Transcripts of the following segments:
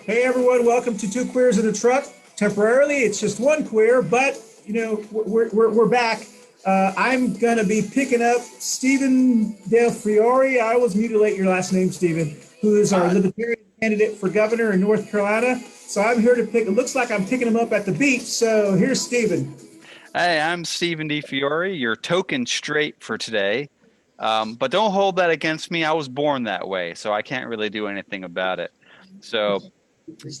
Hey everyone, welcome to Two Queers in a Truck. Temporarily, it's just one queer, but we're back. I'm gonna be picking up Stephen Del Fiore. I always mutilate your last name, Stephen, who is our Libertarian candidate for governor in North Carolina. So I'm here to pick. It looks like I'm picking him up at the beach. So here's Stephen. Hey, I'm Stephen DiFiore, your token straight for today. But don't hold that against me. I was born that way, so I can't really do anything about it. So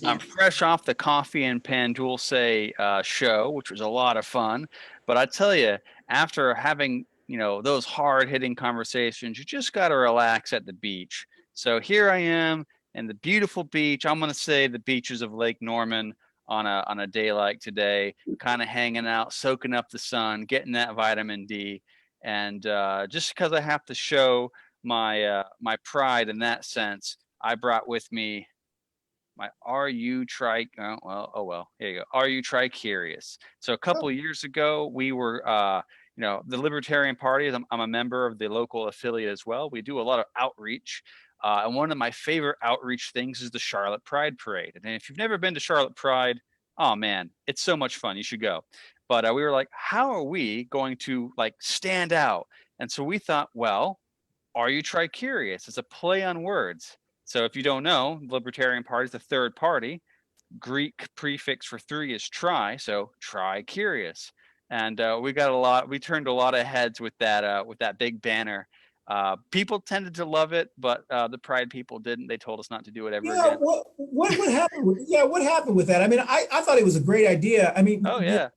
I'm fresh off the Coffee and Pan Dulce show, which was a lot of fun. But I tell you, after having, those hard-hitting conversations, you just got to relax at the beach. So here I am in the beautiful beach. I'm going to say the beaches of Lake Norman on a day like today, kind of hanging out, soaking up the sun, getting that vitamin D. And just because I have to show my pride in that sense, I brought with me my Are You Tri here you go. Are You Tri Curious? So a couple of years ago, we were the Libertarian Party. I'm a member of the local affiliate as well. We do a lot of outreach. And one of my favorite outreach things is the Charlotte Pride Parade. And if you've never been to Charlotte Pride, oh man, it's so much fun. You should go. But we were like, how are we going to like stand out? And so we thought, well, Are You Tri Curious? It's a play on words. So if you don't know, the Libertarian Party is the third party. Greek prefix for three is tri, so tri-curious. And we turned a lot of heads with that big banner. People tended to love it, but the Pride people didn't. They told us not to do it ever Yeah, again. what happened? What happened with that? I mean, I thought it was a great idea. I mean, Oh yeah,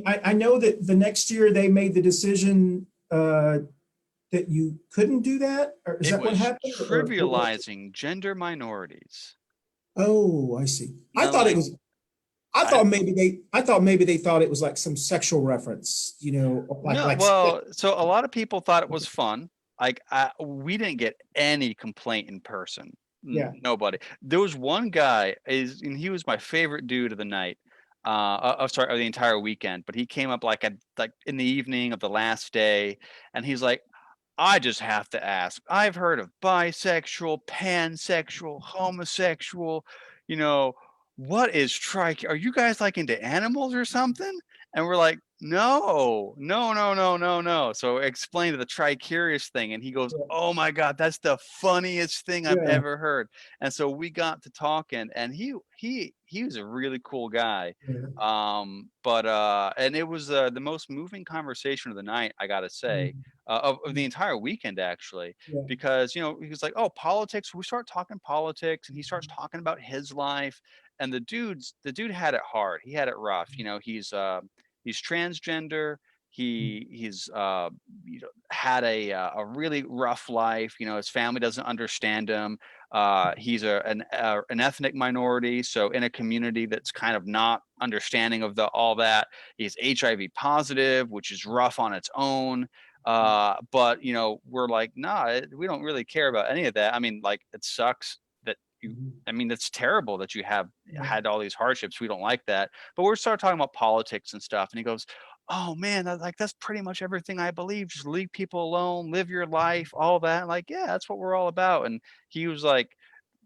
I know that the next year they made the decision that you couldn't do that, or is it that what was happened? trivializing gender minorities. Oh, I see. I Now, thought it like was. I I thought maybe they thought it was like some sexual reference. no, well, so a lot of people thought it was fun. We didn't get any complaint in person. yeah. Nobody. There was one guy and he was my favorite dude of the night. Sorry, of the entire weekend. But he came up like in the evening of the last day, and he's like, I just have to ask. I've heard of bisexual, pansexual, homosexual. You know, what is tri? Are you guys like into animals or something? And we're like, no, no, no, no, no, no. So explain the tri-curious thing, and he goes, "Oh my God, that's the funniest thing I've Yeah. ever heard." And so we got to talking, and he was a really cool guy. Yeah. But and it was the most moving conversation of the night, I gotta say, of the entire weekend actually, Yeah. because he was like, "Oh, politics." We start talking politics, and he starts talking about his life, and the dude had it hard. He had it rough. He's transgender. He's had a really rough life. His family doesn't understand him. He's an ethnic minority, so in a community that's kind of not understanding of the all that. He's HIV positive, which is rough on its own. But we're like, nah, we don't really care about any of that. I mean, like, it sucks that you. Mhm. I mean, it's terrible that you have Yeah. had all these hardships. We don't like that. But we're start talking about politics and stuff, and he goes, "Oh man, that's pretty much everything I believe. Just leave people alone, live your life, all that." Like, yeah, that's what we're all about. And he was like,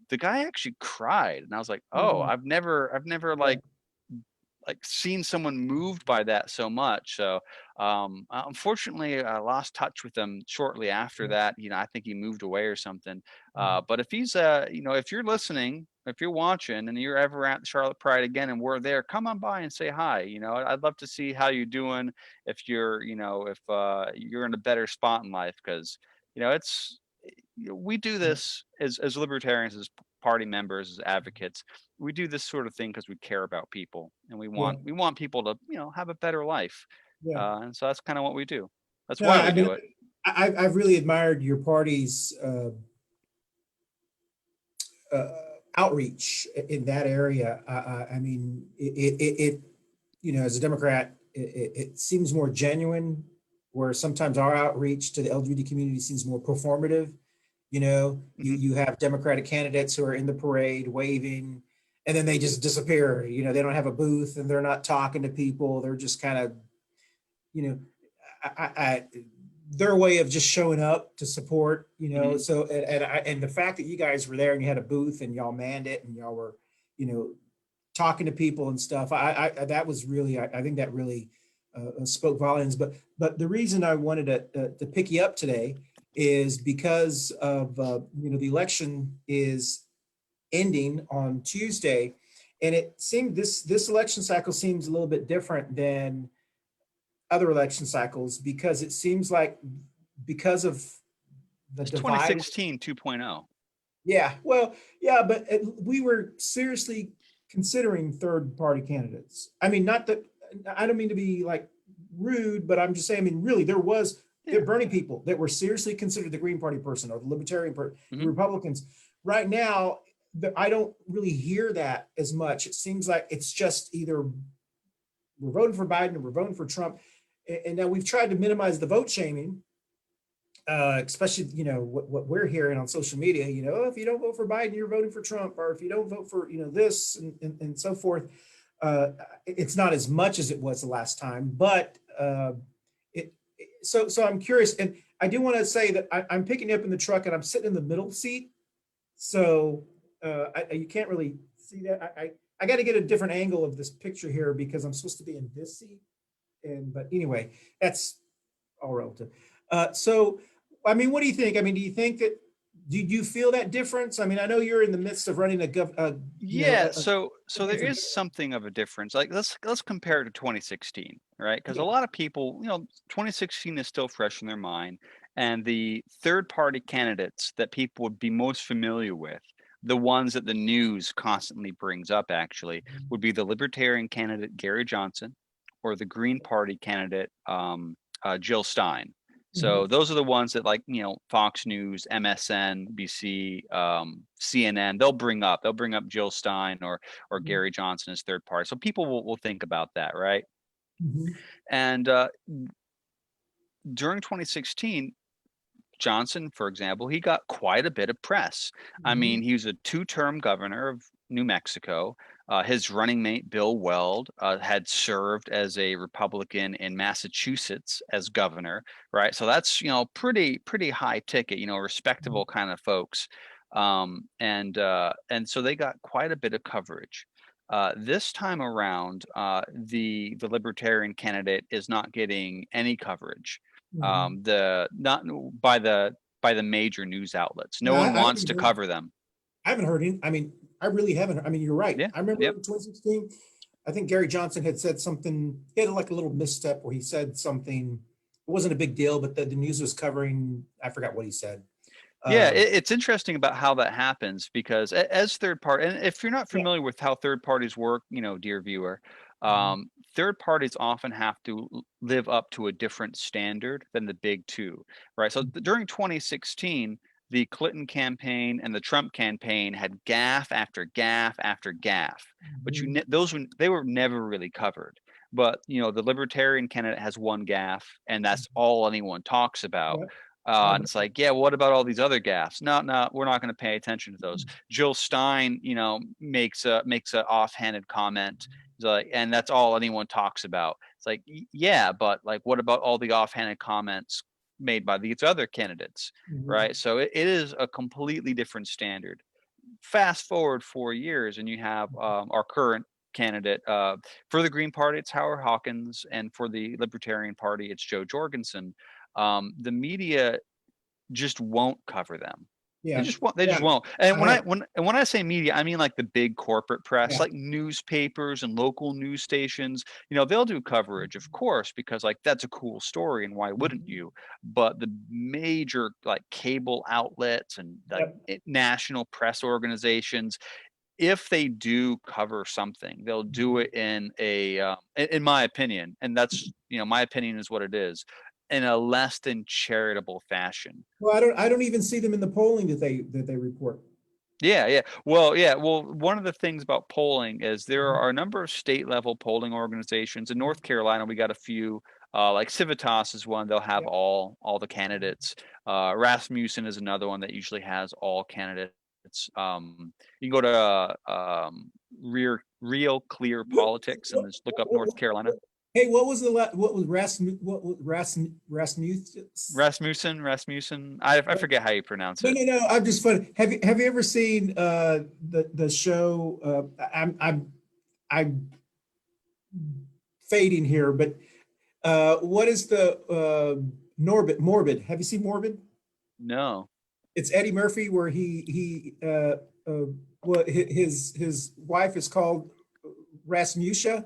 the guy actually cried, and I was like, "Oh, Oh, I've never yeah. like seen someone moved by that so much." So unfortunately, I lost touch with him shortly after that. I think he moved away or something. But if he's if you're listening, if you're watching and you're ever at Charlotte Pride again and we're there, come on by and say hi. I'd love to see how you're doing, if you're in a better spot in life, because it's we do this as libertarians, as party members, as advocates. We do this sort of thing because we care about people, and we Yeah. want we want people to have a better life. Yeah. And so that's kind of what we do. That's No, why we I mean, do it. I've really admired your party's uh, outreach in that area. I mean, as a Democrat, it seems more genuine, where sometimes our outreach to the LGBT community seems more performative. Hmm. You have Democratic candidates who are in the parade waving, and then they just disappear. They don't have a booth and they're not talking to people. They're just kind of, you know, I their way of just showing up to support. Hmm. So and the fact that you guys were there and you had a booth and y'all manned it and y'all were, talking to people and stuff. That was really, I think that really spoke volumes. But the reason I wanted to pick you up today is because of the election is ending on Tuesday, and it seemed this election cycle seems a little bit different than other election cycles because it seems like because of the It's divide. 2016 2.0. Yeah, well, yeah, but we were seriously considering third party candidates. I mean, not that I don't mean to be like rude, but I'm just saying, I mean, really, there Yeah. were Bernie people that were seriously considered the Green Party person or the Libertarian person, the Mhm. Republicans. Right now, I don't really hear that as much. It seems like it's just either we're voting for Biden or we're voting for Trump. And now we've tried to minimize the vote shaming, especially what we're hearing on social media. If you don't vote for Biden, you're voting for Trump, or if you don't vote for this and so forth. It's not as much as it was the last time, but it. So I'm curious, and I do want to say that I'm picking you up in the truck, and I'm sitting in the middle seat, so you can't really see that. I got to get a different angle of this picture here because I'm supposed to be in this seat, but anyway, that's all relative. So, I mean, what do you think? I mean, do you think that, do you feel that difference? I mean, I know you're in the midst of running Yeah, so there different- is something of a difference. Like let's compare it to 2016, right? Because a yeah. lot of people, 2016 is still fresh in their mind, and the third party candidates that people would be most familiar with, the ones that the news constantly brings up actually, would be the Libertarian candidate Gary Johnson or the Green Party candidate Jill Stein. So those are the ones that, like, Fox News, MSNBC, CNN, they'll bring up Jill Stein or Gary Johnson as third party. So people will think about that, right? Mhm. And during 2016, Johnson, for example, he got quite a bit of press. I mean, he was a two-term governor of New Mexico. His running mate, Bill Weld, had served as a Republican in Massachusetts as governor, right? So that's, pretty high ticket, respectable kind of folks. And so they got quite a bit of coverage. This time around, the Libertarian candidate is not getting any coverage. The not by the major news outlets. No Yeah, one I wants haven't to heard. cover them. I haven't heard any. I mean, I really haven't. I mean, you're right. Yeah. I remember Yep. in 2016, I think Gary Johnson had said something. He had like a little misstep where he said something. It wasn't a big deal, but the news was covering. I forgot what he said. Yeah, Uh, it's interesting about how that happens because as third party, and if you're not yeah. familiar with how third parties work, dear viewer, third parties often have to live up to a different standard than the big two, right? So during 2016, the Clinton campaign and the Trump campaign had gaffe after gaffe after gaffe, but they were never really covered. But the Libertarian candidate has one gaffe, and that's all anyone talks about. Yeah. And it's like, yeah, what about all these other gaffes? No, we're not going to pay attention to those. Jill Stein, makes a offhanded comment, like, and that's all anyone talks about. It's like, yeah, but like, what about all the offhanded comments made by these other candidates, right? So it is a completely different standard. Fast forward 4 years, and you have our current candidate for the Green Party, it's Howard Hawkins, and for the Libertarian Party, it's Joe Jorgensen. The media just won't cover them. They Yeah. just won't. They just Yeah. won't. And I- when I say media, I mean like the big corporate press, Yeah. like newspapers and local news stations. They'll do coverage, of course, because like that's a cool story, and why wouldn't you? But the major like cable outlets and like Yep. national press organizations, if they do cover something, they'll do it in in my opinion, and that's my opinion is what it is, in a less than charitable fashion. Well, I don't even see them in the polling that they report. Yeah. Well, one of the things about polling is there are a number of state level polling organizations. In North Carolina, we got a few, like Civitas is one, they'll have Yep. all the candidates. Rasmussen is another one that usually has all candidates. You can go to Real Clear Politics and just look up North Carolina. Hey, what was what was Rasmus? Rasmussen. I forget how you pronounce No, it. no, no. I'm just fun. Have you ever seen the show? I'm fading here, but what is the Norbit Morbid? Have you seen Morbid? No. It's Eddie Murphy, where what his wife is called Rasmutia.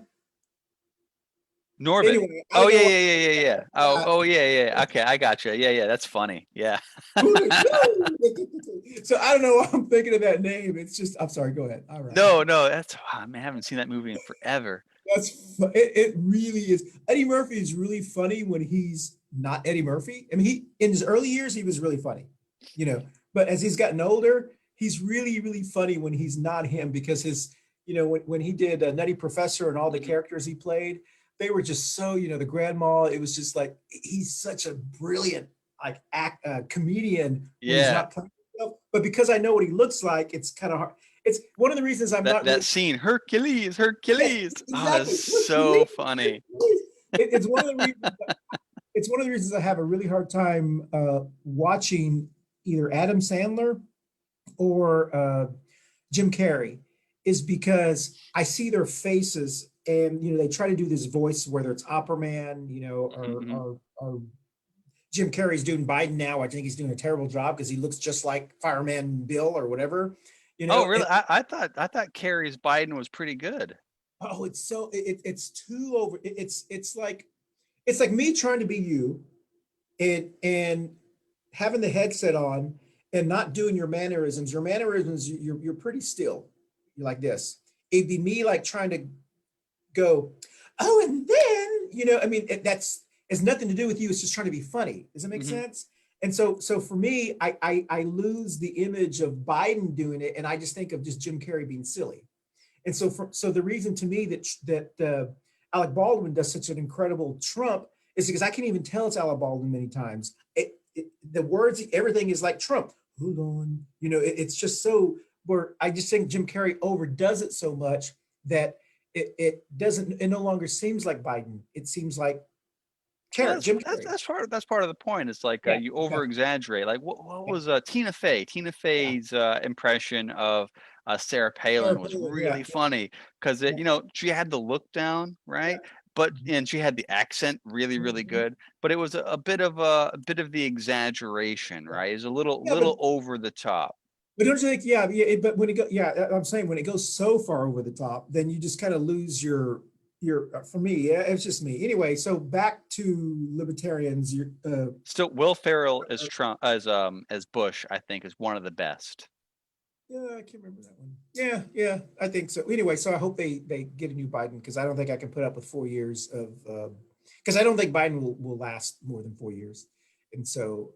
Norbit. Anyway, I Oh don't yeah, know. yeah, yeah, yeah, yeah. Uh, Oh yeah, yeah. Okay, I got you. Yeah, yeah. That's funny. Yeah. so I don't know why I'm thinking of that name. It's just I'm sorry. Go ahead. All right. No, no. That's wow, man, I haven't seen that movie in forever. It really is. Eddie Murphy is really funny when he's not Eddie Murphy. I mean, he in his early years he was really funny, you know. But as he's gotten older, he's really funny when he's not him because his, when he did Nutty Professor and all the Mhm. characters he played, they were just so, the grandma. It was just like he's such a brilliant comedian when he's Yeah. not playing himself. But because I know what he looks like, it's kind of hard. It's one of the reasons I'm That not that really. scene, Hercules, Yes, Hercules. Oh, that's exactly. so funny. It's one of the reasons. It's one of the reasons I have a really hard time watching either Adam Sandler or Jim Carrey, is because I see their faces and they try to do this voice, whether it's Opera Man, Mhm. or Jim Carrey's doing Biden now. I think he's doing a terrible job because he looks just like Fireman Bill or whatever. Oh, And really? I thought Carrie's Biden was pretty good. oh, it's so it's too over. It's like me trying to be you and having the headset on and not doing your mannerisms. Your mannerisms, you're pretty still. You're like this. It'd be me like trying to go, oh, and then I mean, that's has nothing to do with you. It's just trying to be funny. Does that make Hmm. sense? And so for me, I lose the image of Biden doing it, and I just think of just Jim Carrey being silly. And so the reason to me that Alec Baldwin does such an incredible Trump is because I can't even tell it's Alec Baldwin many times. The words, everything is like Trump. Hold on, it's just so. Where I just think Jim Carrey overdoes it so much that it doesn't. It no longer seems like Biden. It seems like Well, Jim Carrey. that's part of the point. It's like Yeah, you exactly. over exaggerate. Like what Yeah, was Tina Fey? Tina yeah. Fey's impression of Sarah Sarah Palin was Palin. Yeah, really funny because yeah, she had the look down, yeah. right? But and she had the accent really Mhm. good. But it was a bit of the exaggeration, Yeah, right? It's a little yeah, but little over the top. But don't you think, but when it go, yeah, I'm saying when it goes so far over the top, then you just kind of lose for me, yeah, it's just me. Anyway, so back to libertarians, Still, Will Ferrell as Trump as Bush, I think, is one of the best. yeah, I can't remember that one. Yeah, yeah, I think so. Anyway, so I hope they get a new Biden because I don't think I can put up with 4 years of because I don't think Biden will last more than 4 years. And so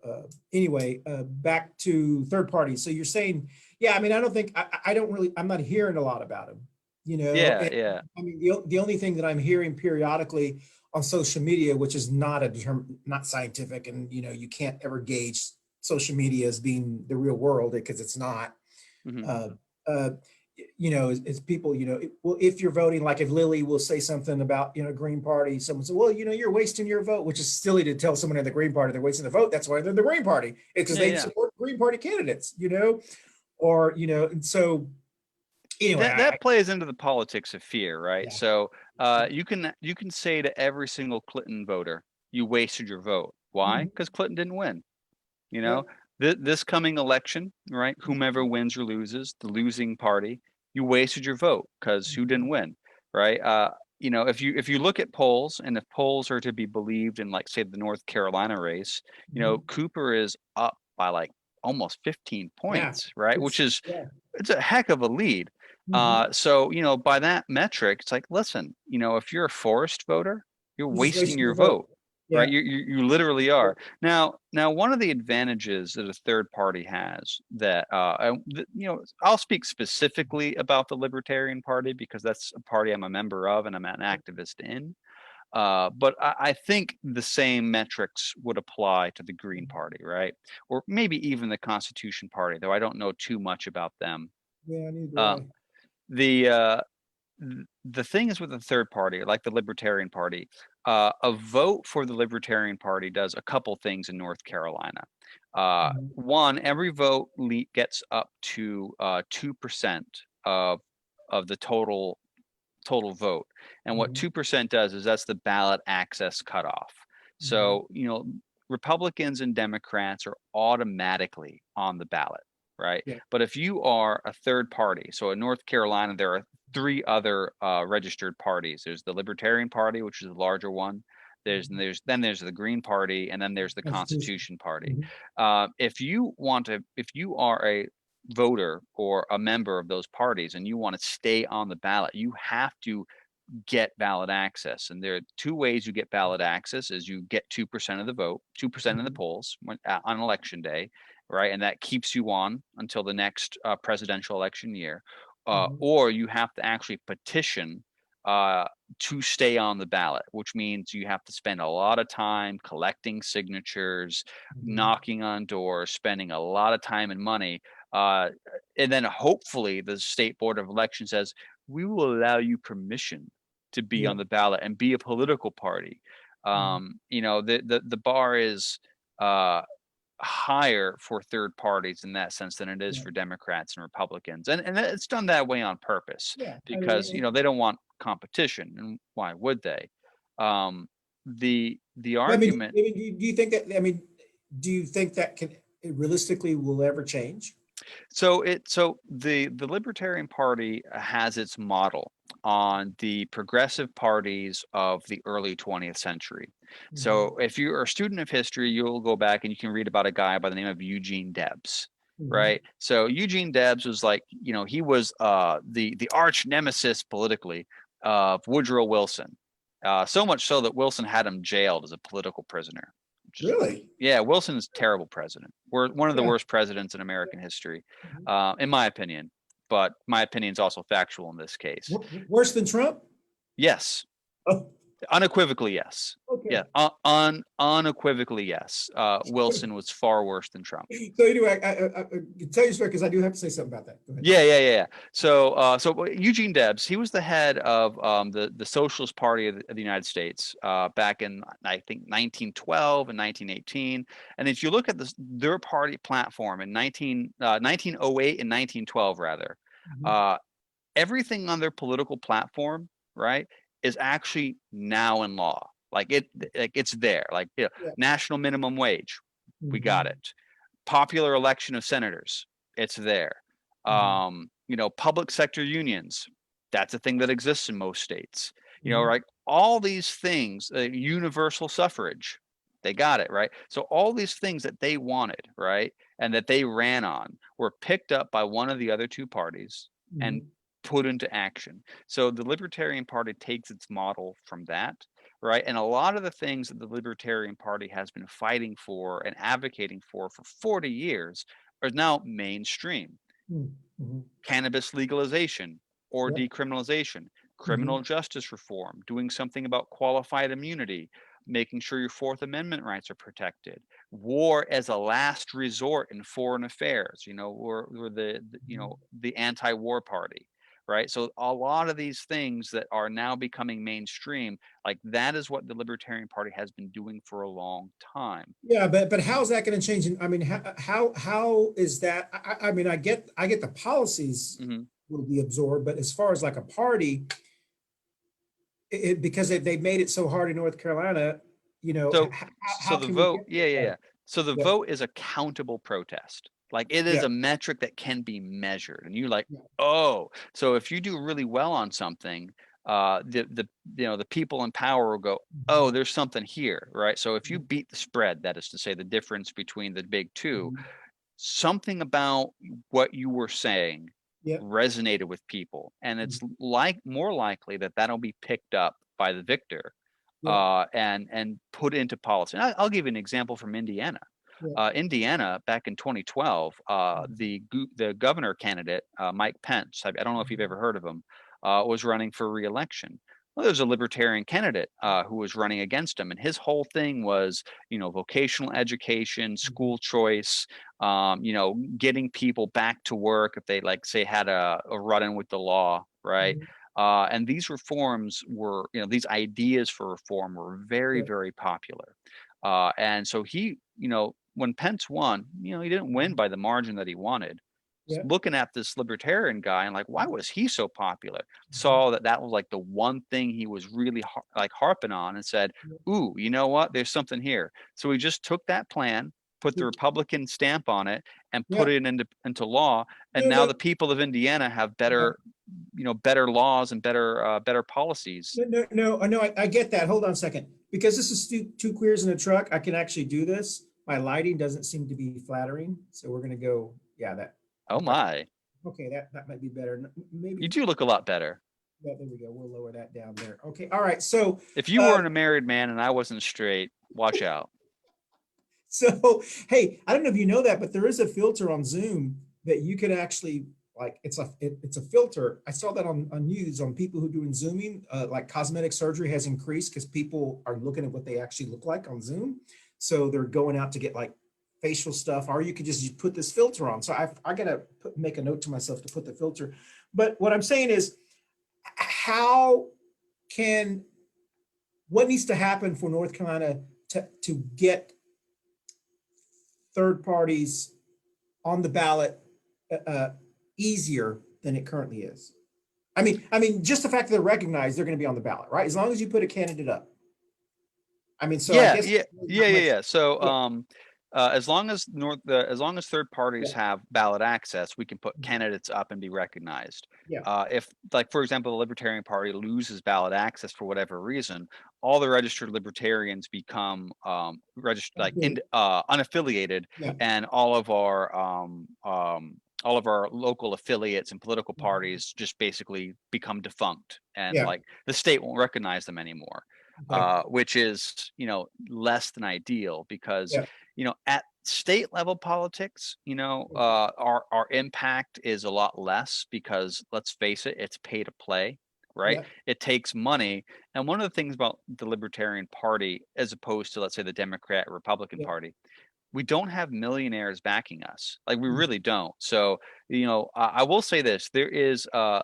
anyway, back to third parties. So you're saying, yeah, I mean, I don't think I don't really I'm not hearing a lot about him, Yeah, and yeah. I mean the only thing that I'm hearing periodically on social media, which is not scientific, and you can't ever gauge social media as being the real world because it's not Hmm. uh, uh, as people, well, if you're voting, like if Lily will say something about, Green Party, someone said, well, you're wasting your vote, which is silly to tell someone in the Green Party they're wasting the vote. That's why they're the Green Party. It's because Yeah, they yeah. support Green Party candidates, or, and so anyway, That plays into the politics of fear, right? yeah. So you can say to every single Clinton voter, you wasted your vote. Why? Mhm. Because Clinton didn't win. You Yeah. know, this coming election, right? Whomever wins or loses, the losing party, you wasted your vote because who didn't win, right? If you look at polls, and if polls are to be believed in, like, say, the North Carolina race, Mhm. Cooper is up by like almost 15 Yeah. points, right? Which is Yeah. it's a heck of a lead. Mhm. So by that metric, it's like, listen, if you're a Forrest voter, you're You're just wasting wasting your your vote. vote, right? Yeah. You literally are. Now, one of the advantages that a third party has that, I'll speak specifically about the Libertarian Party because that's a party I'm a member of and I'm an activist in. But I think the same metrics would apply to the Green Party, right? Or maybe even the Constitution Party, though I don't know too much about them. Yeah, neither do Uh, I. the the thing is with the third party, like the Libertarian Party, a vote for the Libertarian Party does a couple things in North Carolina. Mhm. One, every vote gets up to 2% of the total vote. And what Mhm. 2% does is that's the ballot access cutoff. Mhm. So, Republicans and Democrats are automatically on the ballot, right? Yeah. But if you are a third party, so in North Carolina, there are three other registered parties. There's the Libertarian Party, which is the larger one. Mhm. There's the Green Party, and then there's the Constitution. Constitution Party. Mhm. If you are a voter or a member of those parties and you want to stay on the ballot, you have to get ballot access. And there are two ways you get ballot access: is you get 2% of the vote, 2% in the Mhm. polls on election day, right? And that keeps you on until the next presidential election year. Mhm. Or you have to actually petition uh, to stay on the ballot, which means you have to spend a lot of time collecting signatures, Mhm. knocking on doors, spending a lot of time and money. Uh, and then hopefully the state board of elections says, we will allow you permission to be Yeah. on the ballot and be a political party. Mhm. The bar is uh, higher for third parties in that sense than it is Yeah. for Democrats and Republicans, and it's done that way on purpose Yeah. I mean, because they don't want competition, and why would they? The I mean, argument. do you think that, I mean, do you think that can, it realistically will ever change? So the Libertarian Party has its model on the progressive parties of the early 20th century. Mhm. So if you're a student of history, you'll go back and you can read about a guy by the name of Eugene Debs, Mhm. right? So Eugene Debs was like, he was the arch nemesis politically of Woodrow Wilson. So much so that Wilson had him jailed as a political prisoner, which is Really? yeah, Wilson's a terrible president. We're one of the Yeah. worst presidents in American history, Mhm. in my opinion. But my opinion is also factual in this case. Worse than Trump? Yes, Oh, unequivocally yes. Yeah, okay. unequivocally yes. Wilson was far worse than Trump. So anyway, I can tell you story because I do have to say something about that. Go ahead. Yeah. So Eugene Debs, he was the head of the Socialist Party of the United States back in I think 1912 and 1918. And if you look at their party platform in 1908 and 1912 rather, Mhm. uh, everything on their political platform, right, is actually now in law. Like it's there. Like Yeah. national minimum wage, we got Mhm. it. Popular election of senators, it's there. Mhm. Public sector unions, that's a thing that exists in most states. Mhm. Right? All these things, universal suffrage, they got it, right? So all these things that they wanted, right, and that they ran on were picked up by one of the other two parties and Mhm. put into action. So the Libertarian Party takes its model from that, right? And a lot of the things that the Libertarian Party has been fighting for and advocating for 40 years are now mainstream. Mhm. Mhm. Cannabis legalization or Yep. decriminalization, Mhm. criminal justice reform, doing something about qualified immunity, making sure your Fourth Amendment rights are protected, war as a last resort in foreign affairs. We're Mhm. the anti-war party, right? So a lot of these things that are now becoming mainstream, like that is what the Libertarian Party has been doing for a long time. Yeah, but how's that going to change? I mean, how is that? I mean, I get the policies Mhm. will be absorbed, but as far as like a party, because they made it so hard in North Carolina, So how so the can we vote, get yeah, yeah, there? yeah. So the Yeah, vote is a countable protest. Like it is yeah, a metric that can be measured. And you like, yeah. oh, so if you do really well on something, the people in power will go, oh, Mhm. there's something here, right? So if you beat the spread, that is to say the difference between the big two, Mhm. something about what you were saying Yeah. resonated with people, and Mhm. it's like more likely that that'll be picked up by the victor Yeah. and put into policy. And I'll give you an example from Indiana. Yeah. Indiana, back in 2012, Mhm. the governor candidate, Mike Pence, I don't know if you've Mhm. ever heard of him, was running for reelection. Well, there's a libertarian candidate who was running against him, and his whole thing was, vocational education, Mhm. school choice, getting people back to work if they, like, say, had a run-in with the law, right? Mhm. And these reforms were, these ideas for reform were very, Yeah. very popular. And so he, when Pence won, he didn't win by the margin that he wanted. Yeah. Looking at this libertarian guy and like, why was he so popular? Saw that was like the one thing he was really like harping on, and said, ooh, you know what? There's something here. So he just took that plan, put the Republican stamp on it, and put Yeah. it into law. And No, now no, the people of Indiana have yeah. better laws and better policies. No, I get that. Hold on a second. Because this is two queers in a truck, I can actually do this. My lighting doesn't seem to be flattering. So we're gonna go, yeah, that. Oh my, Okay, that might be better. Maybe, you do look a lot better. yeah, there we go. We'll lower that down there. Okay, all right. So If you weren't a married man and I wasn't straight, watch out. so hey, I don't know if you know that, but there is a filter on Zoom that you can actually, like, it's a filter. I saw that on news on people who doing Zooming, like cosmetic surgery has increased because people are looking at what they actually look like on Zoom. So they're going out to get like facial stuff, or you could just put this filter on. So I gotta make a note to myself to put the filter. But what I'm saying is, how can, what needs to happen for North Carolina to get third parties on the ballot easier than it currently is? I mean, just the fact that they're recognized, they're going to be on the ballot, right? As long as you put a candidate up. I mean, so I Yeah, guess yeah. So, yeah, as long as third parties yeah, have ballot access, we can put candidates up and be recognized. yeah, If, like, for example, the Libertarian Party loses ballot access for whatever reason, all the registered libertarians become registered, like, unaffiliated, yeah, and all of our local affiliates and political parties just basically become defunct, and yeah. like the state won't recognize them anymore. Okay. Which is, less than ideal, because, Yeah. at state level politics, our impact is a lot less, because let's face it, it's pay to play, right? Yeah. It takes money. And one of the things about the Libertarian Party, as opposed to, let's say, the Democrat or Republican Yeah. Party, we don't have millionaires backing us. Like, we Mm. really don't. So, I will say this: there is a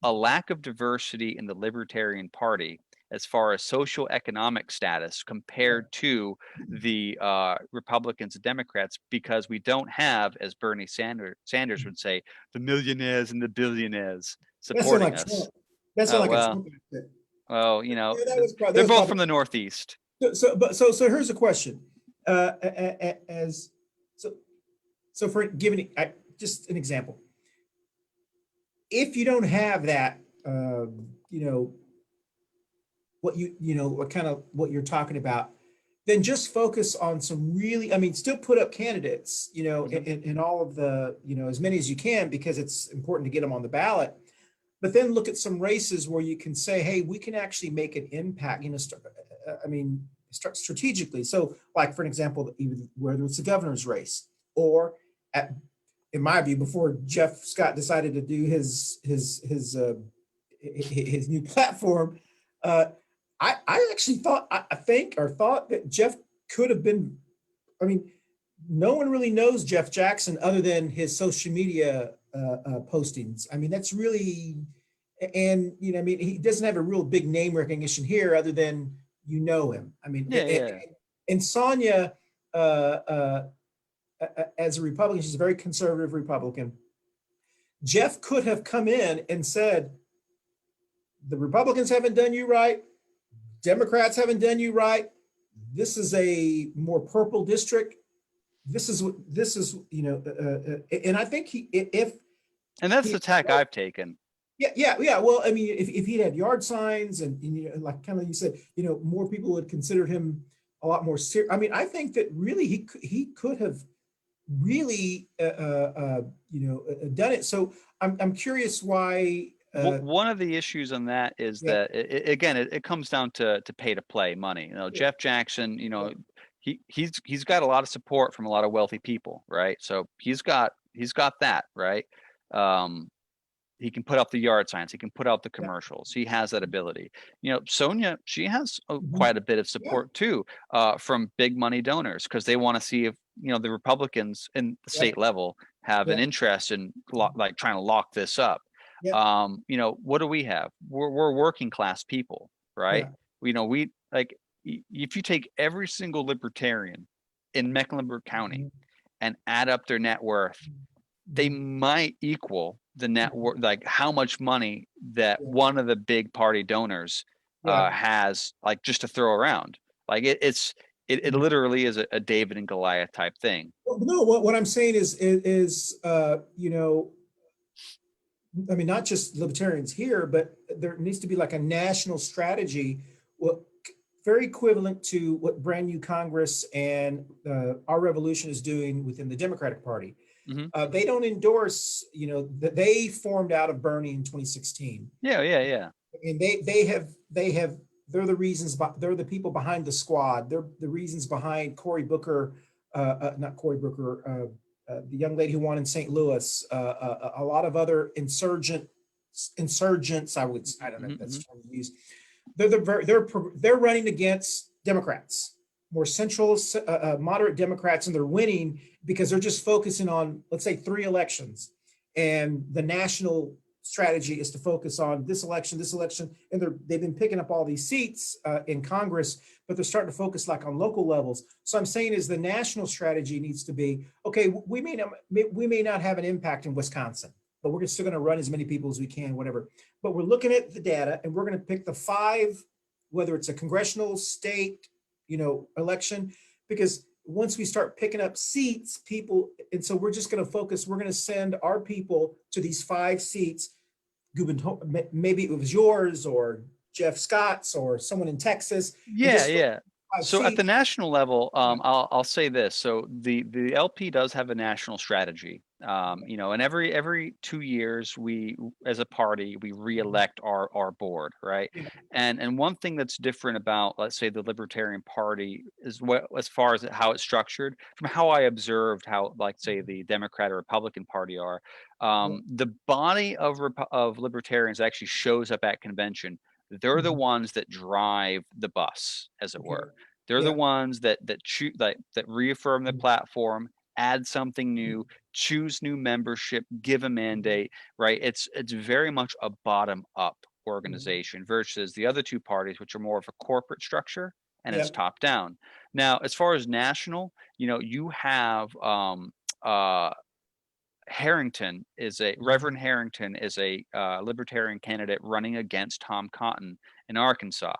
lack of diversity in the Libertarian Party as far as social economic status Yeah. compared to the Republicans and Democrats, because we don't have, as Bernie Sanders would say, the millionaires and the billionaires That sounds supporting like us. Trump. That sounds Oh like a well, Trump accent. well, Yeah, that they're was both probably from the Northeast. so here's a question. As so so for giving just an example, if you don't have that, you know, what kind of what you're talking about, then just focus on some really, I mean, still put up candidates, Mhm. in all of the, as many as you can, because it's important to get them on the ballot. But then look at some races where you can say, hey, we can actually make an impact, I mean, start strategically. So, like, for an example, even whether it's the governor's race, or at, in my view, before Jeff Scott decided to do his new platform, uh, I actually thought, I think, or thought that Jeff could have been, I mean, no one really knows Jeff Jackson other than his social media postings. I mean, that's really, and, I mean, he doesn't have a real big name recognition here other than him. I mean, Yeah, yeah. and Sonia, uh, uh, as a Republican, she's a very conservative Republican. Jeff could have come in and said, the Republicans haven't done you right. Democrats haven't done you right. This is a more purple district. And I think if And that's he, the tack I've taken. yeah. Well, I mean, if he'd had yard signs and like kind of you said, more people would consider him a lot more serious. I mean, I think that really he could have really done it. So I'm curious why. One of the issues on that is Yeah, that again, it comes down to pay to play money. yeah, Jeff Jackson, yeah, he's got a lot of support from a lot of wealthy people, right? So he's got that, right? Um, he can put up the yard signs, he can put out the yeah, commercials, he has that ability. Sonia, she has mhm, quite a bit of yeah, support too, from big money donors, because they want to see if the Republicans in the yeah, state level have an yeah, interest in like trying to lock this up. You know, what do we have? We're working class people, right? Yeah. You know, we like if you take every single libertarian in Mecklenburg County Mhm. and add up their net worth, they Mhm. might equal the net worth, like how much money that Yeah. one of the big party donors Yeah. has, like just to throw around. Like it Mhm. literally is a David and Goliath type thing. Well, no, what I'm saying is you know, I mean, not just libertarians here, but there needs to be like a national strategy, well, very equivalent to what brand new Congress and our revolution is doing within the Democratic Party. Hmm. They don't endorse, you know, that they formed out of Bernie in 2016, Yeah, yeah, yeah. and they're the reasons, they're the people behind the squad. They're the reasons behind Cory Booker, not Cory Booker, the young lady who won in St. Louis, a lot of other insurgents. I don't know Hmm. if that's Hmm. the term to use. They're running against Democrats, more central, moderate Democrats, and they're winning because they're just focusing on, let's say, 3 elections, and the national strategy is to focus on this election, and they've been picking up all these seats in Congress, but they're starting to focus like on local levels. So I'm saying is the national strategy needs to be, okay, we may not have an impact in Wisconsin, but we're still going to run as many people as we can, whatever. But we're looking at the data, and we're going to pick the 5, whether it's a congressional, state, you know, election, because once we start picking up seats, people, and so we're just going to focus, we're going to send our people to these 5 seats. Maybe it was yours or Jeff Scott's or someone in Texas, and Yeah, just yeah. 5 So at the seats. national level, Yeah. I'll say this. So the LP does have a national strategy. You know, and every 2 years, we as a party we reelect our board, right? Yeah. And one thing that's different about, let's say, the Libertarian Party is what, as far as how it's structured, from how I observed how, like, say, the Democrat or Republican Party are, Yeah. the body of libertarians actually shows up at convention. They're the Mhm. ones that drive the bus, as it Okay. were. They're the Yeah. ones that choose, that reaffirm the Mhm. platform, add something new, Mhm. choose new membership, give a mandate, right? It's very much a bottom up Mhm. organization versus the other two parties, which are more of a corporate structure and Yeah. it's top down. Now, as far as national, you know, you have uh Harrington is a Mhm. Reverend Harrington is a libertarian candidate running against Tom Cotton in Arkansas,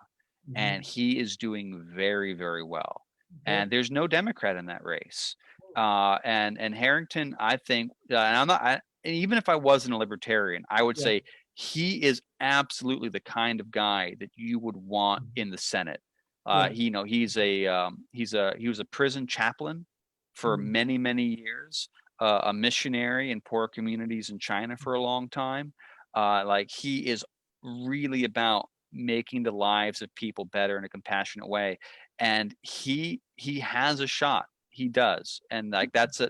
and Mhm. he is doing very, very well. Okay. And there's no Democrat in that race. And Harrington, I think, and I'm not, and even if I wasn't a libertarian, I would Yeah. say he is absolutely the kind of guy that you would want Mhm. in the Senate. Yeah. He, you know, he was a prison chaplain for Mhm. many, many years, a missionary in poor communities in China for a long time. Like, he is really about making the lives of people better in a compassionate way, and he has a shot. He does, and like that's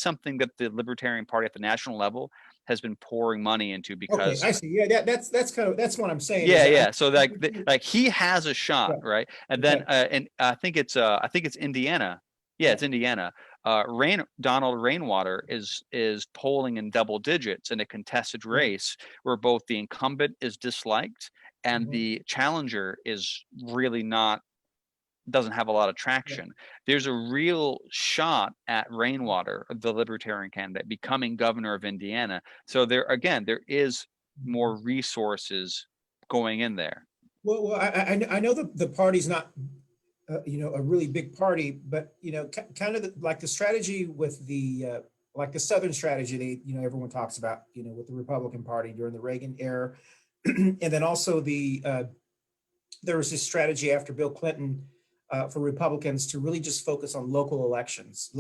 something that the Libertarian Party at the national level has been pouring money into Okay, because I see. Yeah, that's kind of that's what I'm saying is yeah, that I yeah. So like he has a shot, yeah. right? And then Okay. and I think it's Indiana. Yeah, Yeah. it's Indiana. Donald Rainwater is polling in double digits in a contested Yeah. race where both the incumbent is disliked and Mhm. the challenger is really not, doesn't have a lot of Yeah. traction. There's a real shot at Rainwater, the libertarian candidate, becoming governor of Indiana. So there again, there is Mhm. more resources going in there. Well, I know the party's not, you know, a really big party, but you know, kind of like the strategy with the like the Southern strategy, you know, everyone talks about, you know, with the Republican Party during the Reagan era, and then also there was this strategy after Bill Clinton for Republicans to really just focus on local elections,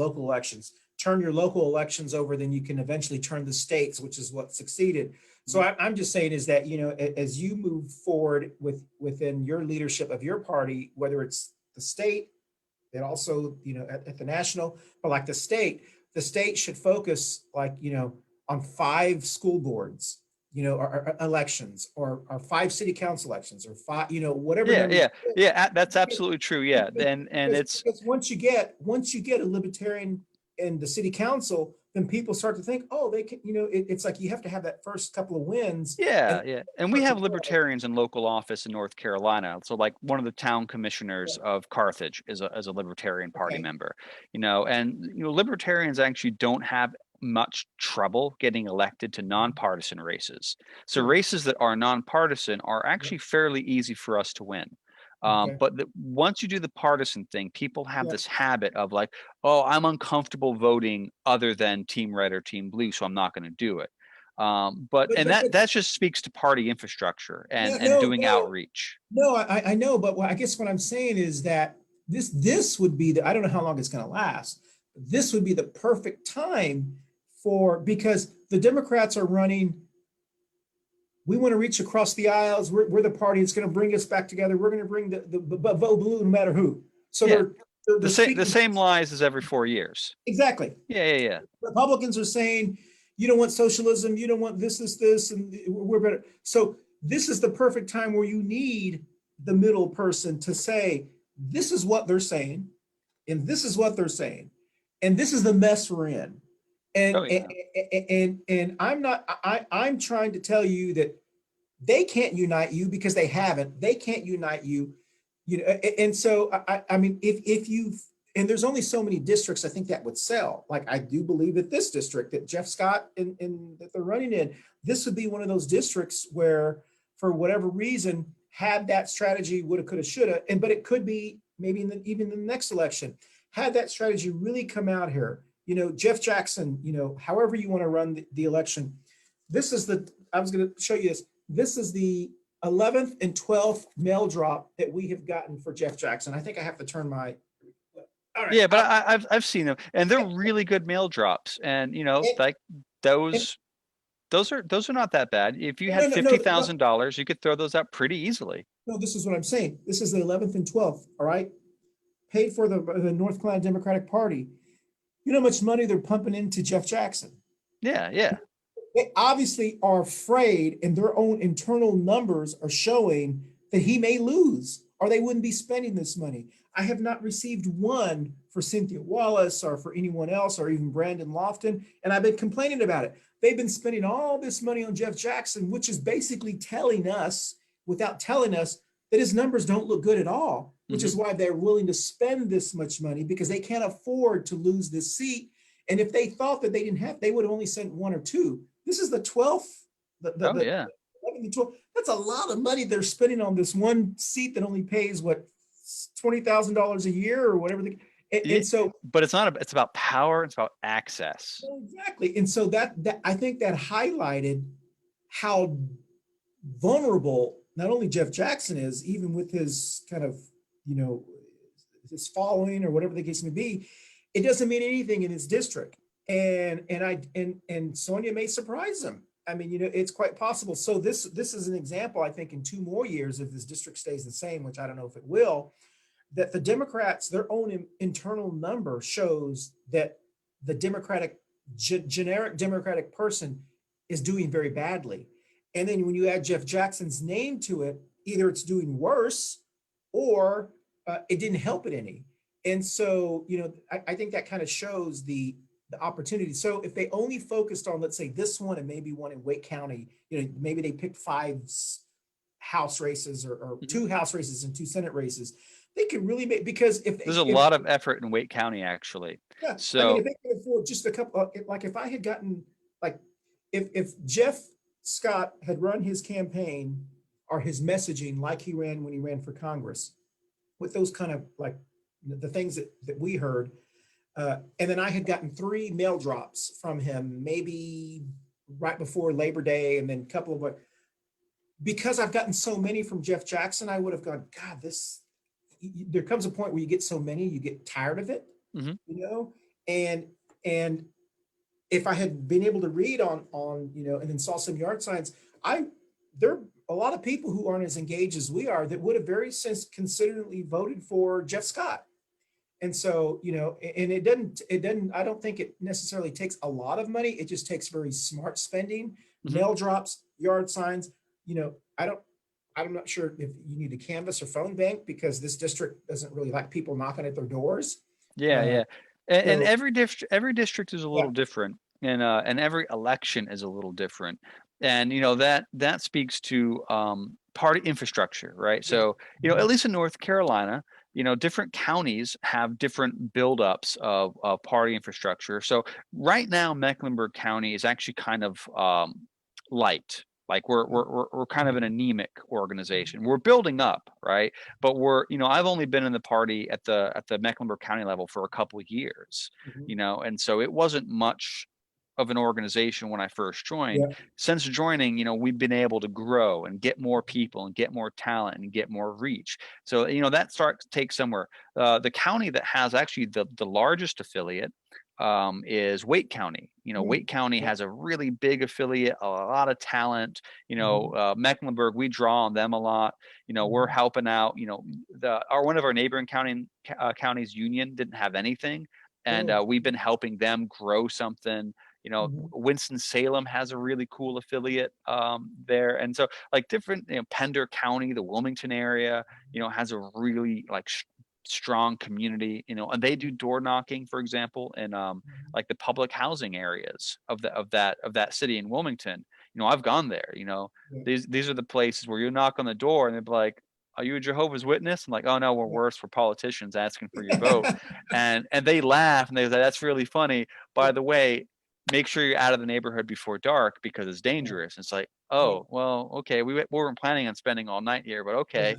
turn your local elections over, then you can eventually turn the states, which is what succeeded. So Mhm. I'm just saying is that, you know, as you move forward within your leadership of your party, whether it's the state and also, you know, at the national, but like the state should focus like, you know, on 5 school boards, you know, or elections, or 5 city council elections, or 5, you know, whatever Yeah, number you yeah, get. yeah. That's absolutely true. Yeah, Because, and it's once you get a libertarian in the city council, then people start to think, oh, they can, it's like you have to have that first couple of wins. Yeah, And yeah. And we have libertarians in local office in North Carolina. So like one of the town commissioners of Carthage is a Libertarian Party okay, member, and libertarians actually don't have much trouble getting elected to nonpartisan races. So sure, races that are nonpartisan are yeah, actually fairly easy for us to win. okay, But once you do the partisan thing, people have yeah, this habit of like, oh, I'm uncomfortable voting other than Team Red or Team Blue, so I'm not going to do it. But but and but, but that just speaks to party infrastructure no, and no, doing no, outreach. no, I know, but I guess what I'm saying is that this would be I don't know how long it's going to last. This would be the perfect time because the Democrats are running. We want to reach across the aisles. We're the party that's going to bring us back together. We're going to bring the vote blue no matter who. So Yeah, they're the speaking same lies as every 4 years. exactly. Yeah, yeah, yeah. Republicans are saying you don't want socialism, you don't want this, and we're better. So this is the perfect time where you need the middle person to say, this is what they're saying, and this is what they're saying, and this is the mess we're in. Oh And and yeah. and I'm not I'm trying to tell you that they can't unite you because they haven't. They can't unite you, and so I mean, if you and there's only so many districts I think that would sell. Like I do believe that this district that Jeff Scott and that they're running in, this would be one of those districts where, for whatever reason, had that strategy, woulda, coulda, shoulda, and but it could be maybe even in the next election, had that strategy really come out here. Jeff Jackson, however you want to run the election, this is I was going to show you this. This is the 11th and 12th mail drop that we have gotten for Jeff Jackson. I think I have to turn my. All right. Yeah, but I've seen them, and they're really good mail drops, and And, like and, those are not that bad. If you no, had no, fifty no, no, thousand dollars, you could throw those out pretty easily. no, this is what I'm saying. This is the 11th and 12th. All right. Paid for the North Carolina Democratic Party. You know how much money they're pumping into Jeff Jackson? Yeah, yeah. They obviously are afraid, and their own internal numbers are showing that he may lose or they wouldn't be spending this money. I have not received one for Cynthia Wallace or for anyone else or even Brandon Lofton, and I've been complaining about it. They've been spending all this money on Jeff Jackson, which is basically telling us, without telling us, that his numbers don't look good at all, which Hmm. is why they're willing to spend this much money because they can't afford to lose this seat. And if they thought that they didn't have, they would have only sent one or two. This is the 12th, the Oh yeah. 11th and 12th. That's a lot of money they're spending on this one seat that only pays what, $20,000 a year or whatever. Yeah, And so but it's about power. It's about access. exactly. And so that I think that highlighted how vulnerable not only Jeff Jackson is, even with his kind of, you know, his following or whatever the case may be, it doesn't mean anything in his district. And Sonia may surprise him. I mean, it's quite possible. So this is an example, I think, in 2 more years, if this district stays the same, which I don't know if it will, that the Democrats, their own internal number shows that the generic Democratic person is doing very badly. And then when you add Jeff Jackson's name to it, either it's doing worse or it didn't help it any. And so, I think that kind of shows the opportunity. So if they only focused on, let's say, this one and maybe one in Wake County, maybe they picked 5 house races or 2 house races and 2 Senate races, they could really make, because There's a lot of effort in Wake County, actually. yeah, I mean, if So they could afford just a couple, like if I had gotten, like, if Jeff Scott had run his campaign or his messaging like he ran when he ran for Congress, with those kind of like the things that we heard, and then I had gotten 3 mail drops from him, maybe right before Labor Day, and then a couple of what, because I've gotten so many from Jeff Jackson, I would have gone, God, there comes a point where you get so many, you get tired of it, mhm. and if I had been able to read on, and then saw some yard signs, there are a lot of people who aren't as engaged as we are that would have very considerably voted for Jeff Scott. And so, and it doesn't, I don't think it necessarily takes a lot of money. It just takes very smart spending, Mhm. mail drops, yard signs. I'm not sure if you need a canvas or phone bank because this district doesn't really like people knocking at their doors. Yeah, Uh, yeah. And So every district is a yeah. little different, and every election is a little different, and that speaks to party infrastructure, right? Yeah. So at least in North Carolina, different counties have different buildups of party infrastructure. So right now, Mecklenburg County is actually kind of light. Like we're kind of an anemic organization. We're building up, right? But I've only been in the party at the Mecklenburg County level for a couple of years, Mhm. and so it wasn't much of an organization when I first joined. Yeah. Since joining, we've been able to grow and get more people and get more talent and get more reach. So, that starts to take somewhere. The county that has actually the largest affiliate is Wake County. Mm. Wake County Yeah. has a really big affiliate, a lot of talent. Mhm. Mecklenburg, we draw on them a lot. We're Mhm. helping out. One of our neighboring counties, Union, didn't have anything, and Oh. we've been helping them grow something. Mhm. Winston-Salem has a really cool affiliate there, and so like different, Pender County, the Wilmington area, has a really like strong community, and they do door knocking, for example, in like the public housing areas of that city in Wilmington. I've gone there. Yeah. These are the places where you knock on the door and they're like, "Are you a Jehovah's Witness?" I'm like, "Oh no, we're worse for politicians asking for your vote," and they laugh and they say, "That's really funny. By the way, make sure you're out of the neighborhood before dark because it's Yeah. dangerous." It's like, Yeah. oh well, okay, we weren't planning on spending all night here, but Yeah. okay,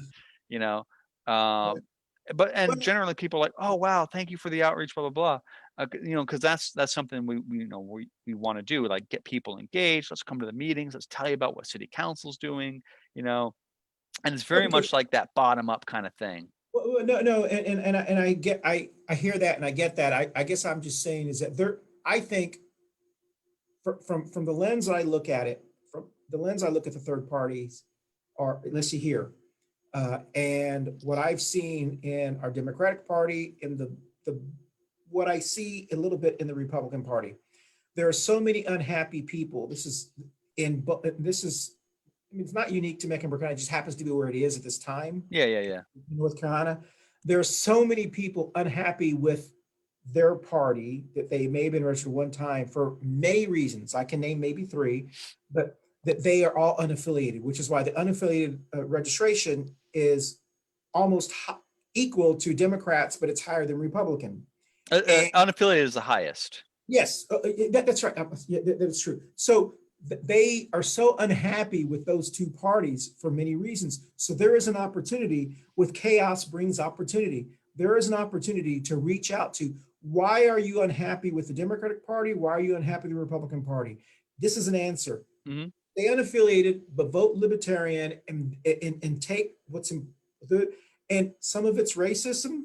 you know. Um, and But generally people are like, oh wow, thank you for the outreach, blah blah blah, because that's something we want to do, like get people engaged. Let's come to the meetings. Let's tell you about what city council's doing, you know, and it's no, very because much like that bottom up kind of thing. no, no, and I get, I hear that and I get that. I guess I'm just saying is that there, I think from the lens I look at it, from the lens I look at the third parties, or let's see here, and what I've seen in our Democratic Party, in the what I see a little bit in the Republican Party, there are so many unhappy people. This is, I mean, it's not unique to Mecklenburg County. It just happens to be where it is at this time Yeah, yeah, yeah. in North Carolina. There are so many people unhappy with their party that they may have been registered one time for many reasons. I can name maybe three, but that they are all unaffiliated, which is why the unaffiliated registration is almost equal to Democrats, but it's higher than Republican. And Unaffiliated is the highest. yes, that's right. Yeah, that's true. So they are so unhappy with those two parties for many reasons. So there is an opportunity. With chaos brings opportunity. There is an opportunity to reach out to, why are you unhappy with the Democratic Party? Why are you unhappy with the Republican Party? This is an answer. Hmm. Stay unaffiliated, but vote Libertarian, and take what's in the, and some of it's racism,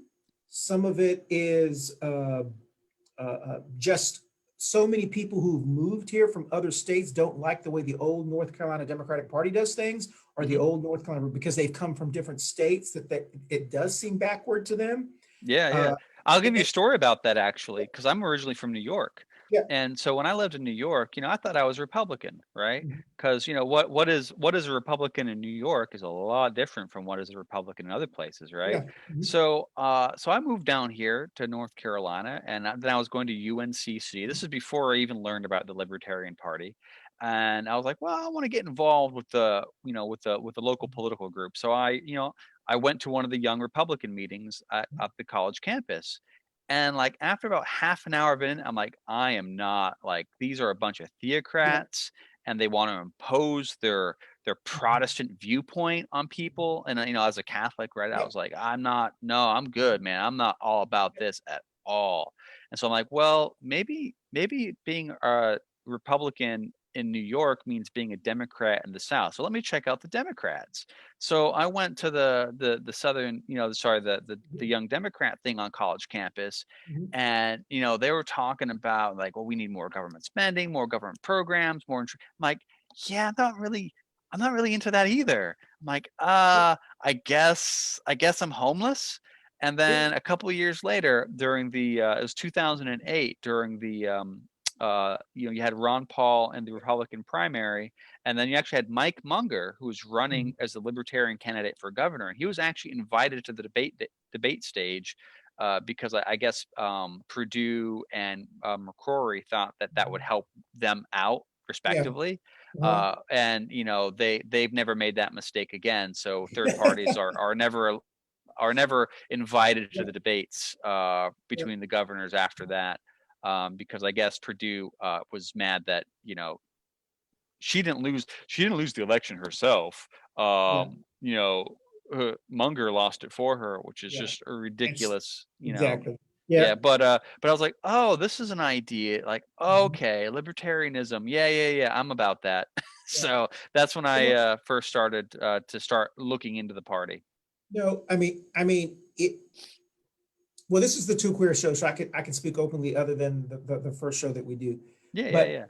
some of it is just so many people who've moved here from other states don't like the way the old North Carolina Democratic Party does things, or the Hmm. old North Carolina, because they've come from different states, that it does seem backward to them. Yeah, yeah. Uh, I'll give you a it, story about that actually, because I'm originally from New York. yeah. And so when I lived in New York, I thought I was Republican, right? Mhm. Because what is a Republican in New York is a lot different from what is a Republican in other places, right? Yeah. Mhm. So I moved down here to North Carolina, and then I was going to UNCC. This is before I even learned about the Libertarian Party. And I was like, well, I want to get involved with the local political group. So I went to one of the Young Republican meetings at the college campus. And like after about half an hour of it, I'm like, I am not, like, these are a bunch of Yeah. theocrats and they want to impose their Protestant viewpoint on people. And as a Catholic, right, I Yeah. was like, I'm not, no, I'm good, man. I'm not all about this at all. And so I'm like, well, maybe being a Republican in New York means being a Democrat in the South. So let me check out the Democrats. So I went to the Southern, sorry, the Young Democrat thing on college campus, Mhm. and they were talking about like, well, we need more government spending, more government programs, more. I'm like, yeah, I'm not really into that either. I'm like, I guess I'm homeless. And Yeah. then a couple of years later, during it was 2008, during you had Ron Paul in the Republican primary, and then you actually had Mike Munger, who was running Mhm. as the Libertarian candidate for governor, and he was actually invited to the debate stage because I guess Purdue and McCrory thought that that would help them out Yeah. respectively. Uh-huh. And they've never made that mistake again. So third parties are never invited to Yeah. the debates between the governors after that, because I guess Purdue was mad that she didn't lose the election herself. Yeah. Munger lost it for her, which is Yeah. just a Ex- ridiculous. Exactly. Yeah. Yeah, but I was like, oh, this is an idea. Like, Mhm. okay, libertarianism. Yeah, I'm about that. Yeah. So that's when Well, I first started to start looking into the party. no, I mean it. Well, this is the Two Queer show, so I can speak openly other than the first show that we do. Yeah, yeah, But yeah.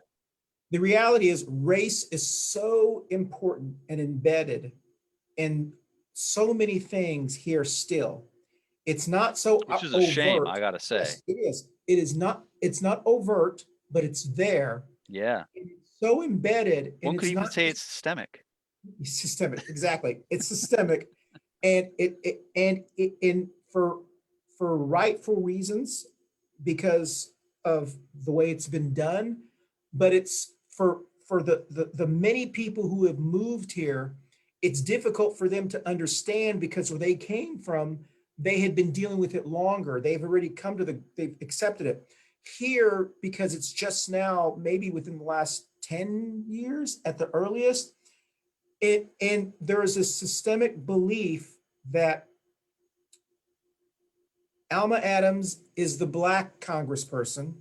the reality is race is so important and embedded in so many things here still. It's not so Which is a shame, overt. I gotta say. Yes, it is. It is not, it's not overt, but it's there. Yeah. And it's so embedded, and One could it's even not say just it's systemic. systemic. Exactly. It's systemic. And and for rightful reasons, because of the way it's been done, but it's for the many people who have moved here, it's difficult for them to understand because where they came from, they had been dealing with it longer. They've already come to they've accepted it. Here, because it's just now, maybe within the last 10 years at the earliest, and there is a systemic belief that Alma Adams is the Black congressperson,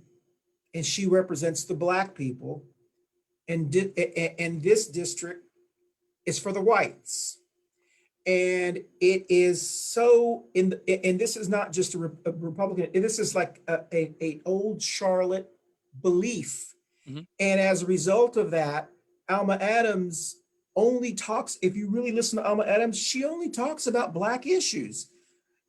and she represents the Black people, and this district is for the whites. And it is so and this is not just a Republican. This is like a old Charlotte belief. Mhm. And as a result of that, Alma Adams only talks. If you really listen to Alma Adams, she only talks about Black issues.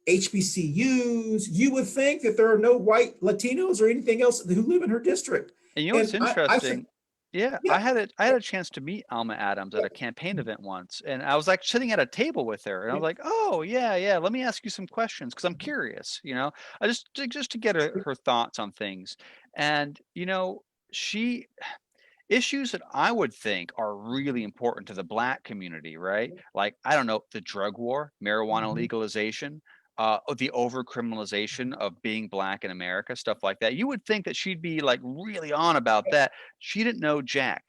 HBCUs, you would think that there are no white Latinos or anything else who live in her district. And you know what's And I said, interesting? Yeah, yeah, I had a chance to meet Alma Adams at a campaign event once, and I was like sitting at a table with her, and I was yeah, like, "Oh, yeah, let me ask you some questions because I'm curious, I just to get her thoughts on things." And she issues that I would think are really important to the Black community, right? Like, I don't know, the drug war, marijuana mhm, legalization, the overcriminalization of being Black in America, stuff like that. You would think that she'd be like really on about that. She didn't know Jack.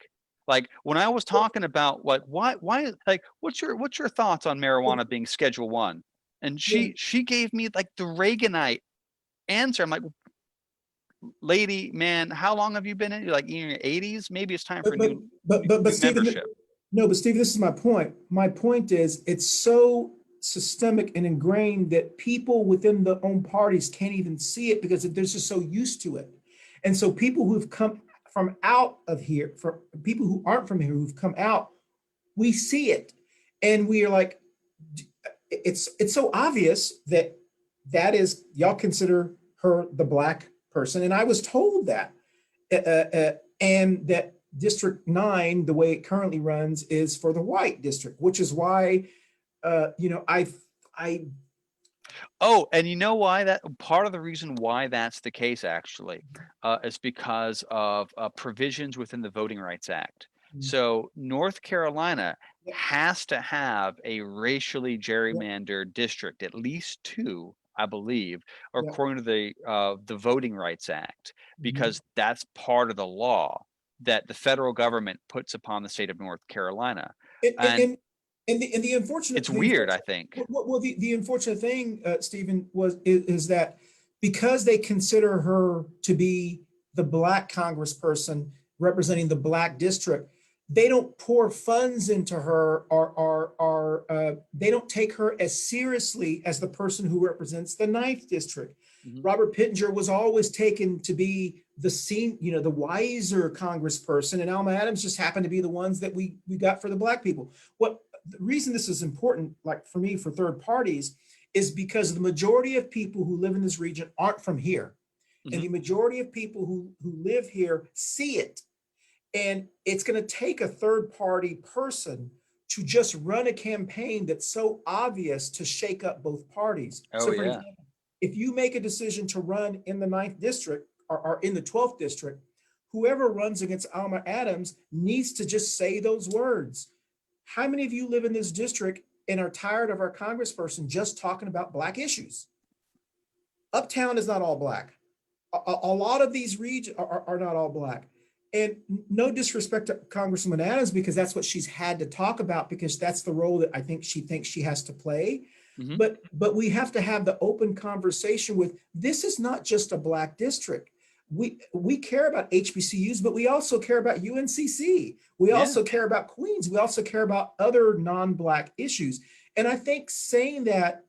Like when I was talking about like why like what's your thoughts on marijuana being Schedule 1? And yeah. she gave me like the Reaganite answer. I'm like, lady, man, how long have you been in? You're like in your 80s? Maybe it's time for But but new but new Stephen, membership. no, but Stephen, this is my point. My point is it's so systemic and ingrained that people within their own parties can't even see it because they're just so used to it. And so people who've come from out of here, for people who aren't from here who've come out, we see it, and we are like, it's so obvious that that is y'all consider her the Black person, and I was told that, and that District 9, the way it currently runs, is for the white district, which is why, I, Oh, and you know why that part of the reason why that's the case actually is because of provisions within the Voting Rights Act. So North Carolina has to have a racially yeah, gerrymandered district, at least two, I believe, yeah, according to the Voting Rights Act, mhm. because that's part of the law that the federal government puts upon the state of North Carolina. and, And and the it's unfortunate, weird, I think. the unfortunate thing, Stephen, is that because they consider her to be the Black congressperson representing the Black district, they don't pour funds into her, or they don't take her as seriously as the person who represents the ninth district. Mhm. Robert Pittenger was always taken to be the wiser congressperson, and Alma Adams just happened to be the ones that we got for the Black people. What the reason this is important, like for me, for third parties, is because the majority of people who live in this region aren't from here. And the Mhm. majority of people who live here see it. And it's going to take a third party person to just run a campaign that's so obvious to shake up both parties. Oh So, for yeah. example, if you make a decision to run in the 9th district or in the 12th district, whoever runs against Alma Adams needs to just say those words. How many of you live in this district and are tired of our congressperson just talking about Black issues? Uptown is not all Black. A lot of these regions are not all Black. And no disrespect to Congresswoman Adams, because that's what she's had to talk about, because that's the role that I think she thinks she has to play. Mm-hmm. But we have to have the open conversation with, this is not just a Black district. We care about HBCUs, but we also care about UNCC. We also care about Queens. We also care about other non-Black issues. And I think saying that,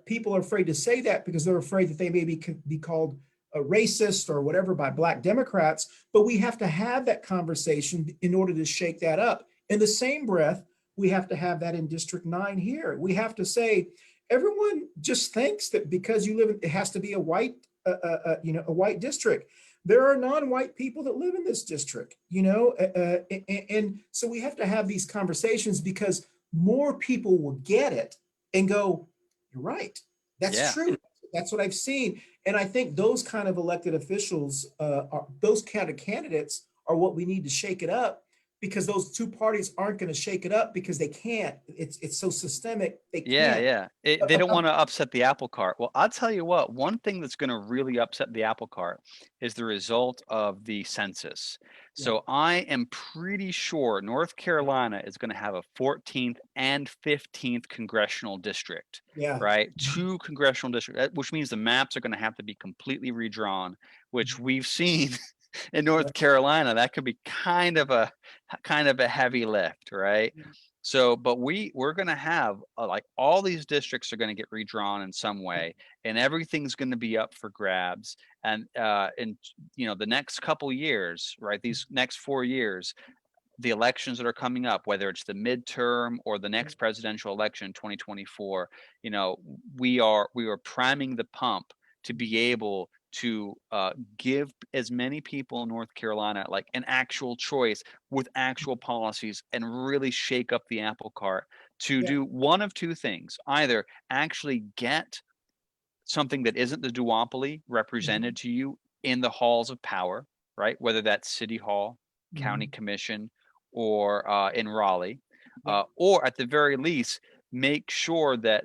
people are afraid to say that because they're afraid that they may be called a racist or whatever by Black Democrats, but we have to have that conversation in order to shake that up. In the same breath, we have to have that in District 9 here. We have to say, everyone just thinks that because you live in, it has to be a white, a white district. There are non-white people that live in this district, and so we have to have these conversations because more people will get it and go, you're right, that's true. That's what I've seen. And I think those kind of elected officials, those kind of candidates are what we need to shake it up, because those two parties aren't going to shake it up because they can't. It's so systemic. They can't. They don't want to upset the apple cart. Well, I'll tell you what, one thing that's going to really upset the apple cart is the result of the census. So I am pretty sure North Carolina is going to have a 14th and 15th congressional district, right? 2 congressional districts, which means the maps are going to have to be completely redrawn, which we've seen in North Carolina. That could be kind of a heavy lift, right? So, but we're going to have like all these districts are going to get redrawn in some way, and everything's going to be up for grabs. And the next couple years, right? These next 4 years, the elections that are coming up, whether it's the midterm or the next presidential election, 2024, we are priming the pump to be able to give as many people in North Carolina like an actual choice with actual policies and really shake up the apple cart to do one of two things: either actually get something that isn't the duopoly represented to you in the halls of power, right? Whether that's City Hall, County Commission, or in Raleigh, or at the very least, make sure that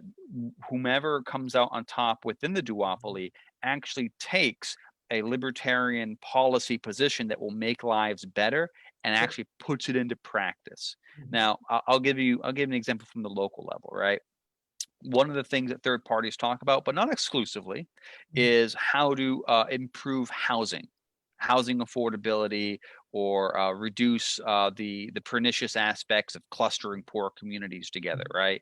whomever comes out on top within the duopoly actually takes a libertarian policy position that will make lives better and actually puts it into practice. Now, I'll give you an example from the local level, right? One of the things that third parties talk about, but not exclusively, is how to improve housing affordability, or reduce the pernicious aspects of clustering poor communities together, right?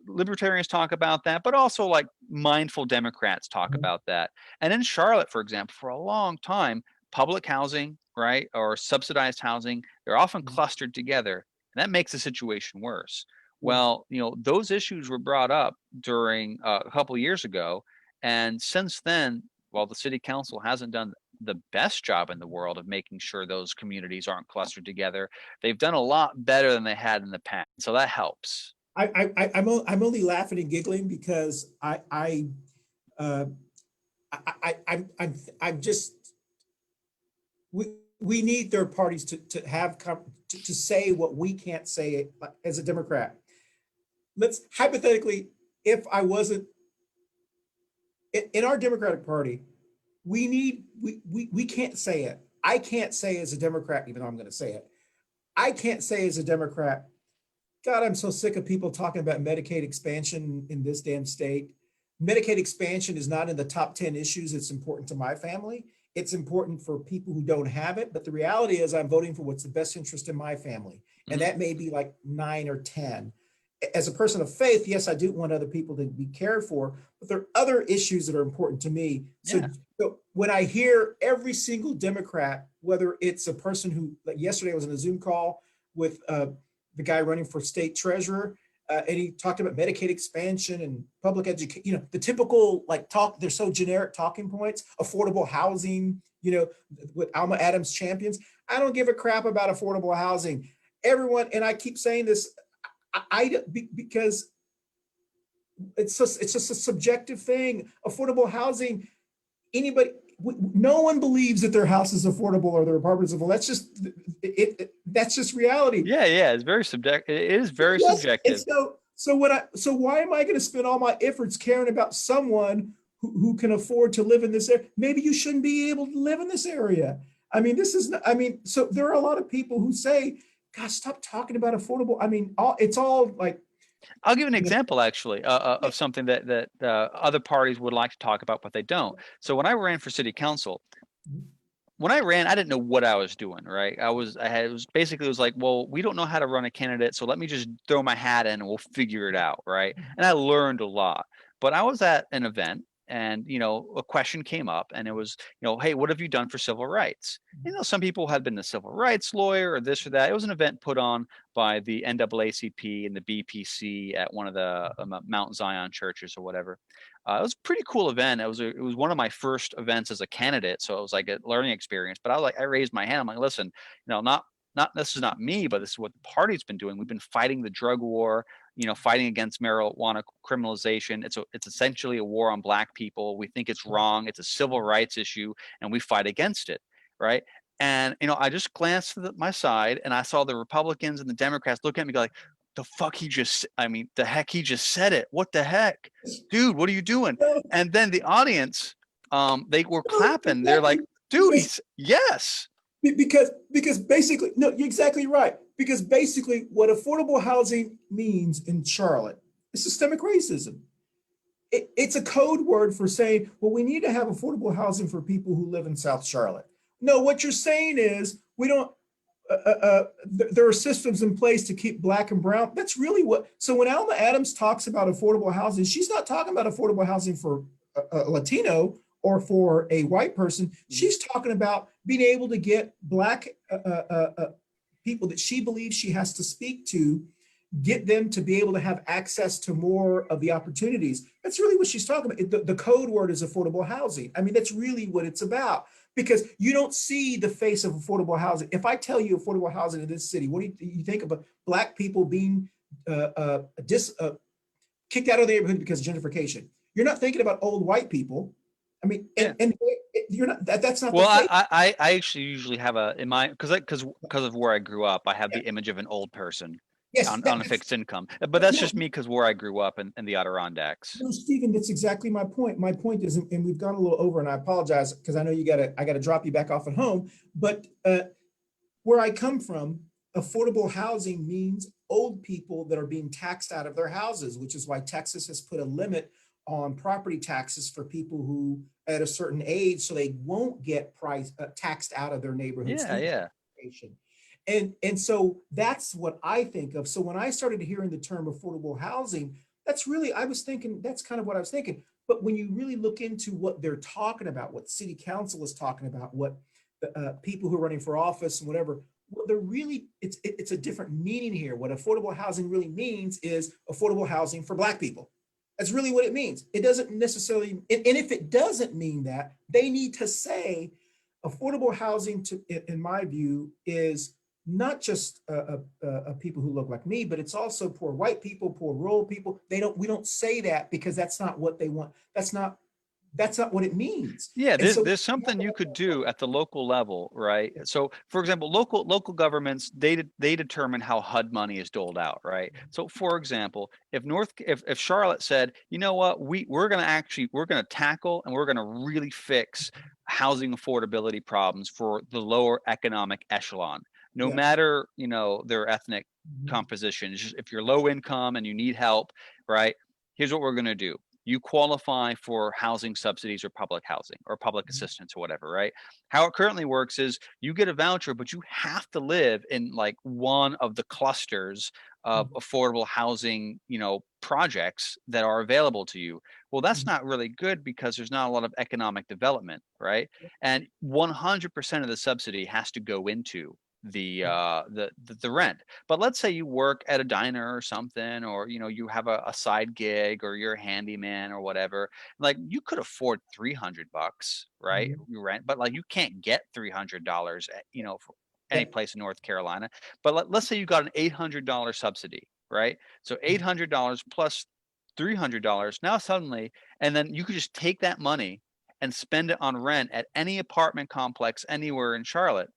Libertarians talk about that, but also like mindful Democrats talk about that. And in Charlotte, for example, for a long time, public housing, right, or subsidized housing, they're often clustered together, and that makes the situation worse. Well, those issues were brought up during a couple of years ago, and since then, while the city council hasn't done the best job in the world of making sure those communities aren't clustered together, they've done a lot better than they had in the past. So that helps. I'm only laughing and giggling because I'm just, we need third parties to have to say what we can't say as a Democrat. Let's hypothetically, if I wasn't in our Democratic Party, we can't say it. I can't say as a Democrat, even though I'm going to say it. I can't say as a Democrat, God, I'm so sick of people talking about Medicaid expansion in this damn state. Medicaid expansion is not in the top 10 issues. It's important to my family. It's important for people who don't have it. But the reality is I'm voting for what's the best interest in my family. And that may be like 9 or 10. As a person of faith, yes, I do want other people to be cared for, but there are other issues that are important to me. So when I hear every single Democrat, whether it's a person who, like yesterday I was in a Zoom call with the guy running for state treasurer, and he talked about Medicaid expansion and public education, the typical talk, they're so generic talking points, affordable housing, what Alma Adams champions. I don't give a crap about affordable housing. Everyone, and I keep saying this, because it's just a subjective thing. Affordable housing, anybody, no one believes that their house is affordable or their apartment is affordable. That's just that's just reality. Yeah, it's very subjective. It is very Yes, and subjective. so why am I going to spend all my efforts caring about someone who can afford to live in this area? Maybe you shouldn't be able to live in this area. I mean, this is, I mean, so there are a lot of people who say, "God, stop talking about affordable." I mean, it's all like, I'll give an example actually of something that other parties would like to talk about, but they don't. So when I ran for city council, when I ran, I didn't know what I was doing, right? It was basically, it was like, well, we don't know how to run a candidate, so let me just throw my hat in and we'll figure it out, right? And I learned a lot. But I was at an event and, a question came up and it was, hey, what have you done for civil rights? Some people had been a civil rights lawyer or this or that. It was an event put on by the NAACP and the BPC at one of the Mount Zion churches or whatever. It was a pretty cool event. It was one of my first events as a candidate, so it was like a learning experience. But I raised my hand. I'm like, listen, not this is not me, but this is what the party's been doing. We've been fighting the drug war, fighting against marijuana criminalization. It's essentially a war on Black people. We think it's wrong. It's a civil rights issue, and we fight against it, right? And I just glanced to my side, and I saw the Republicans and the Democrats look at me, go like, the heck he just said it. What the heck? Dude, what are you doing? And then the audience, they were clapping. They're like, dude, yes. Because basically, no, you're exactly right. Because basically what affordable housing means in Charlotte is systemic racism. It's a code word for saying, well, we need to have affordable housing for people who live in South Charlotte. No, what you're saying is we don't, there are systems in place to keep Black and brown. That's really what, so when Alma Adams talks about affordable housing, she's not talking about affordable housing for a Latino or for a white person. She's talking about being able to get Black people that she believes she has to speak to, get them to be able to have access to more of the opportunities. That's really what she's talking about. The code word is affordable housing. I mean, that's really what it's about, because you don't see the face of affordable housing. If I tell you affordable housing in this city, what do you think about Black people being kicked out of the neighborhood because of gentrification? You're not thinking about old white people. I mean, and you're not, that's not. Well, I actually usually have in my, because of where I grew up, I have the image of an old person. Yes, on a fixed income, but that's just me because where I grew up in the Adirondacks. No, Stephen, that's exactly my point. My point is, and we've gone a little over, and I apologize because I know I got to drop you back off at home. But where I come from, affordable housing means old people that are being taxed out of their houses, which is why Texas has put a limit on property taxes for people who at a certain age, so they won't get taxed out of their neighborhoods. Yeah. And so that's what I think of. So when I started hearing the term affordable housing, that's kind of what I was thinking. But when you really look into what they're talking about, what city council is talking about, what people who are running for office and whatever, they're really, it's a different meaning here. What affordable housing really means is affordable housing for Black people. That's really what it means. It doesn't necessarily, and if it doesn't mean that, they need to say affordable housing, in my view, is not just people who look like me, but it's also poor white people, poor rural people. We don't say that because that's not what they want. That's not what it means. Yeah, there's something you could do at the local level, right? So, for example, local governments, they determine how HUD money is doled out, right? So, for example, if Charlotte said, you know what, we're going to tackle and we're going to really fix housing affordability problems for the lower economic echelon, no matter their ethnic composition. It's just, if you're low income and you need help, right? Here's what we're going to do. You qualify for housing subsidies or public housing or public assistance or whatever, right? How it currently works is you get a voucher, but you have to live in like one of the clusters of affordable housing, projects that are available to you. Well, that's not really good because there's not a lot of economic development, right? And 100% of the subsidy has to go into the rent. But let's say you work at a diner or something, or you have a side gig, or you're a handyman or whatever, like you could afford $300, right? You rent, but like you can't get $300 for any place in North Carolina. But let's say you got an $800 subsidy, right? So $800 plus $300 now suddenly, and then you could just take that money and spend it on rent at any apartment complex anywhere in Charlotte.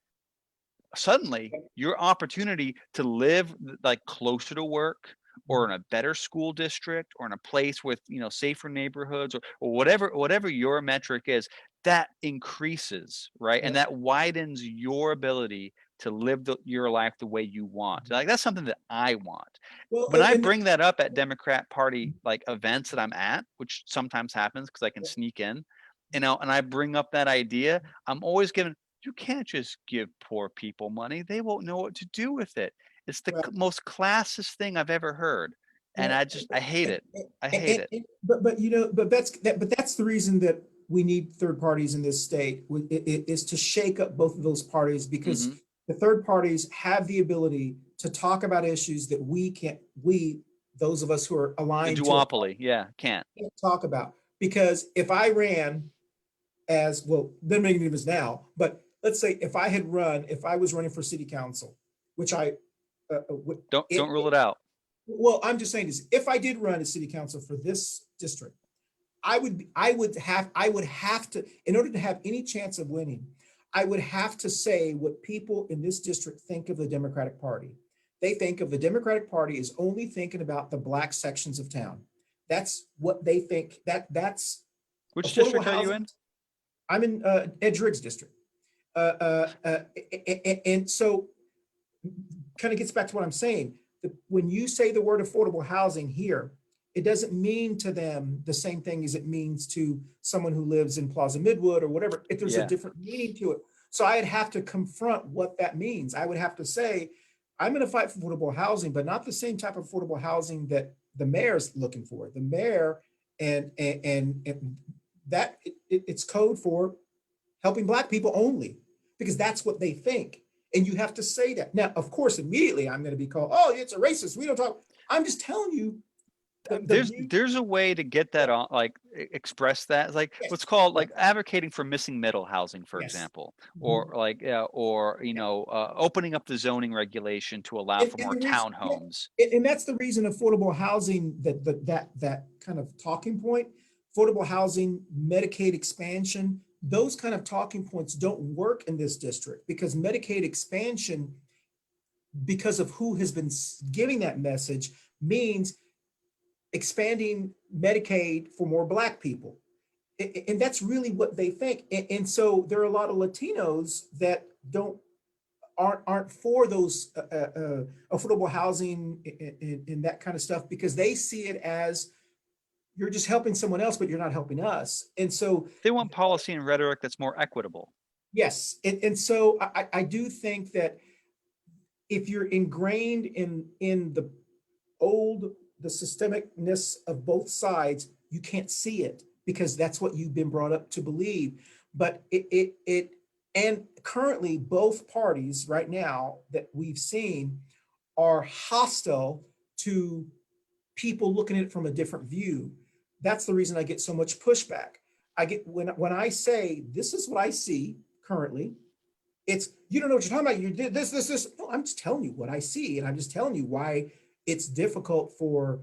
Suddenly your opportunity to live like closer to work, or in a better school district, or in a place with, you know, safer neighborhoods, or whatever your metric is, that increases, right? And Yeah. that widens your ability to live your life the way you want. Like, that's something that I want. Well, When I and bring that up at Democrat Party like events that I'm at, which sometimes happens because I can sneak in, you know, and I bring up that idea, I'm always given, you can't just give poor people money. They won't know what to do with it. It's the well, most classist thing I've ever heard. And well, I hate it. I hate it. but you know, but that's the reason that we need third parties in this state is to shake up both of those parties, because Hmm. the third parties have the ability to talk about issues that those of us who are The aligned to a duopoly. Yeah, can't. can't talk about. Because if I ran as well, then maybe it was now, but let's say if I was running for city council, which Don't rule it out. well, I'm just saying is if I did run as city council for this district, I would have to, in order to have any chance of winning, I would have to say what people in this district think of the Democratic Party. They think of the Democratic Party as only thinking about the black sections of town. That's what they think. That's Which affordable district are you housing. in? I'm in Ed Driggs district. And so kind of gets back to what I'm saying. When you say the word affordable housing here, it doesn't mean to them the same thing as it means to someone who lives in Plaza Midwood or whatever. If there's a Yeah. different meaning to it. So I'd have to confront what that means. I would have to say, I'm going to fight for affordable housing, but not the same type of affordable housing that the mayor's looking for. The mayor and that it's code for helping black people only, because that's what they think. And you have to say that. Now, of course, immediately I'm going to be called, oh, it's a racist. We don't talk. I'm just telling you the view. There's a way to get that on, like express that. It's like Yes. what's called like advocating for missing middle housing, for Yes. example, Mhm. or like or you know, opening up the zoning regulation to allow for And more the reason, yeah, townhomes. and that's the reason affordable housing, that kind of talking point, affordable housing, Medicaid expansion, those kind of talking points don't work in this district, because Medicaid expansion, because of who has been giving that message, means expanding Medicaid for more black people. And that's really what they think. And so there are a lot of Latinos that aren't for those affordable housing and that kind of stuff, because they see it as you're just helping someone else, but you're not helping us. And so, They want policy and rhetoric that's more equitable. yes. And so I do think that if you're ingrained in the systemicness of both sides, you can't see it because that's what you've been brought up to believe. But and currently both parties right now that we've seen are hostile to people looking at it from a different view. That's the reason I get so much pushback. I get when I say this is what I see currently, it's you don't know what you're talking about. You did this. No, I'm just telling you what I see, and I'm just telling you why it's difficult for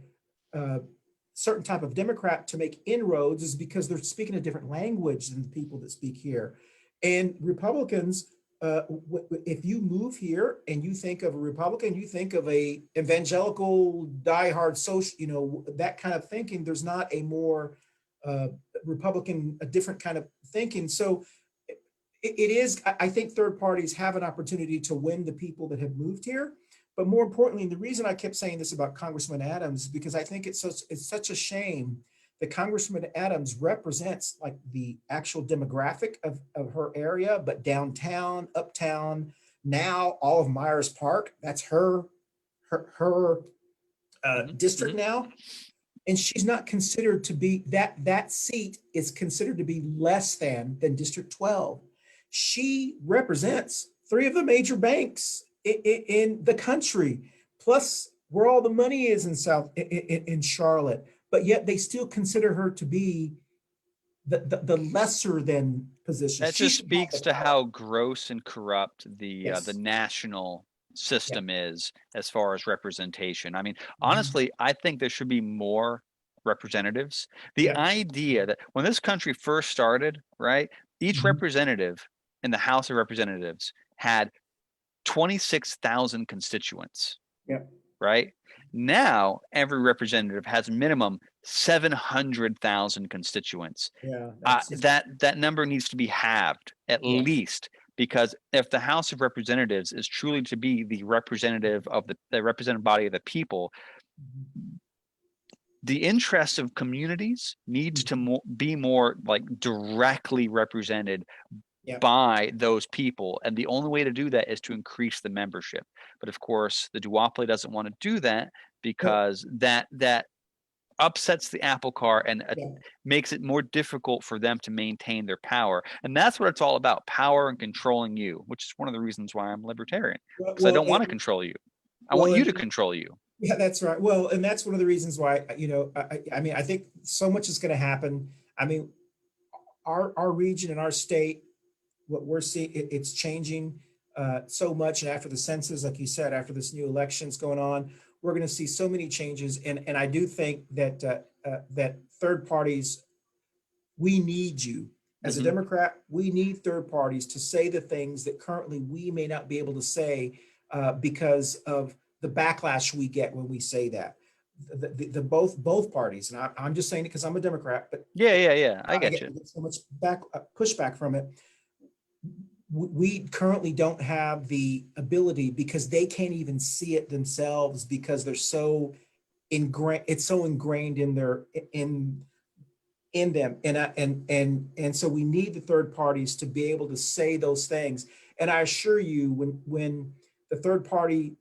certain type of Democrat to make inroads, is because they're speaking a different language than the people that speak here. And Republicans, if you move here and you think of a Republican, you think of a evangelical, diehard social, that kind of thinking. There's not a more Republican, a different kind of thinking. So it is, I think third parties have an opportunity to win the people that have moved here. But more importantly, the reason I kept saying this about Congressman Adams is because I think it's such a shame that Congressman Adams represents like the actual demographic of her area, but downtown, uptown, now all of Myers Park, that's her district now. And she's not considered to be, that seat is considered to be less than District 12. She represents three of the major banks in the country, plus where all the money is in Charlotte, but yet they still consider her to be the lesser than position. That She just should have speaks the to power. how gross and corrupt the Yes. national Yeah. system is as far as representation. I mean, Mhm. honestly, I think there should be more representatives. The Yeah. idea that when this country first started, right, each representative in the House of Representatives had 26,000 constituents, Yeah. right? Now, every representative has minimum 700,000 constituents. Yeah. That number needs to be halved at Yeah. least, because if the House of Representatives is truly to be the representative of the representative body of the people, the interests of communities needs to be more like directly represented Yeah. by those people, and the only way to do that is to increase the membership. But of course, the duopoly doesn't want to do that because that upsets the apple cart and Yeah. makes it more difficult for them to maintain their power. And that's what it's all about: power and controlling you, which is one of the reasons why I'm libertarian, because I don't want to control you. I want you to control you. Yeah, that's right. Well, and that's one of the reasons why, I mean, I think so much is going to happen. I mean, our region and our state, what we're seeing, it's changing so much. And after the census, like you said, after this new elections going on, we're going to see so many changes. And I do think that that third parties, we need you. As a Democrat, we need third parties to say the things that currently we may not be able to say because of the backlash we get when we say that. The both parties, and I'm just saying it because I'm a Democrat, but Yeah, I get you. so much pushback from it. We currently don't have the ability because they can't even see it themselves because they're so ingrained. It's so ingrained in their in them, and so we need the third parties to be able to say those things. And I assure you, when the third party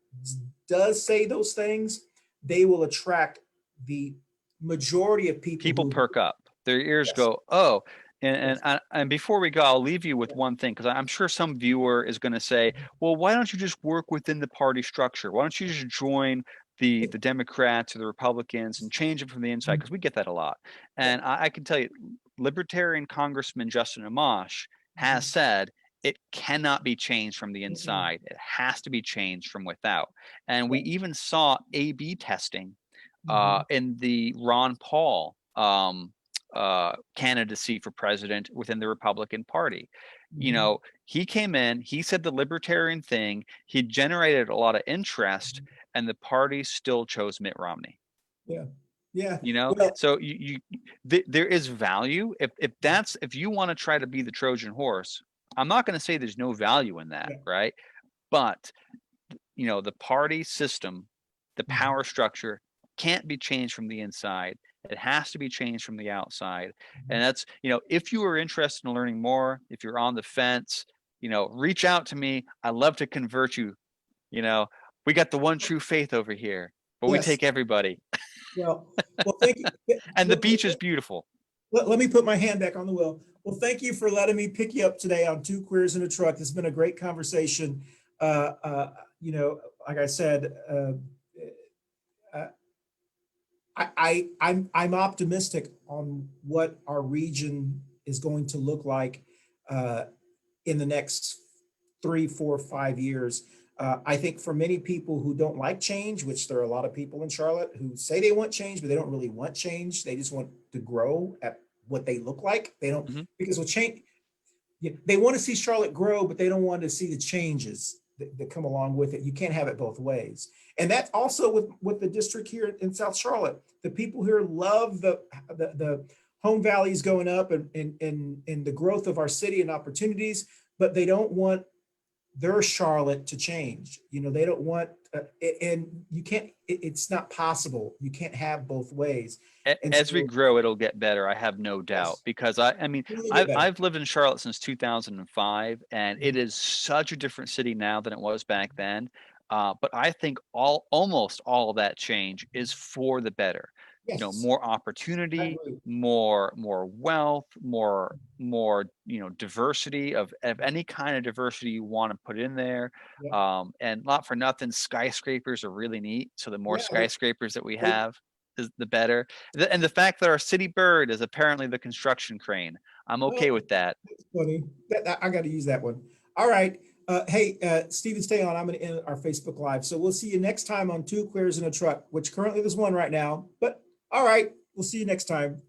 does say those things, they will attract the majority of people. People perk up, their ears go, oh. And before we go, I'll leave you with one thing, because I'm sure some viewer is going to say, well, why don't you just work within the party structure? Why don't you just join the Democrats or the Republicans and change it from the inside? Because we get that a lot. And I can tell you, Libertarian Congressman Justin Amash has said it cannot be changed from the inside. It has to be changed from without. And we even saw A/B testing in the Ron Paul candidacy for president within the Republican Party. You know, he came in, he said the libertarian thing, he generated a lot of interest, and the party still chose Mitt Romney. Yeah. You know, well, so there is value if you want to try to be the Trojan horse. I'm not going to say there's no value in that, right? But you know, the party system, the power structure can't be changed from the inside. It has to be changed from the outside. And that's, you know, if you are interested in learning more, if you're on the fence, you know, reach out to me. I love to convert you. You know, we got the one true faith over here, but we take everybody. well, thank you. And the beach is beautiful. Let me put my hand back on the wheel. Well, thank you for letting me pick you up today on Two Queers in a Truck. It's been a great conversation. You know, like I said, I'm optimistic on what our region is going to look like in the next 3, 4, 5 years. I think for many people who don't like change, which there are a lot of people in Charlotte who say they want change, but they don't really want change. They just want to grow at what they look like. They don't, because with change, they want to see Charlotte grow, but they don't want to see the changes that come along with it. You can't have it both ways. And that's also with the district here in South Charlotte. The people here love the home values going up and the growth of our city and opportunities, but they don't want their Charlotte to change. You know, they don't want, and you can't, it's not possible. You can't have both ways. As we grow, it'll get better. I have no doubt, because I mean, I've lived in Charlotte since 2005, and it is such a different city now than it was back then. But I think almost all of that change is for the better. You know, more opportunity, more wealth, more you know, diversity of any kind of diversity you want to put in there. And not for nothing, skyscrapers are really neat. So the more skyscrapers that we have, the better. And the fact that our city bird is apparently the construction crane, I'm okay with that. That's funny. I got to use that one. All right. Hey, Stephen, stay on. I'm going to end our Facebook Live. So we'll see you next time on Two Queers in a Truck, which currently there's one right now. But all right, We'll see you next time.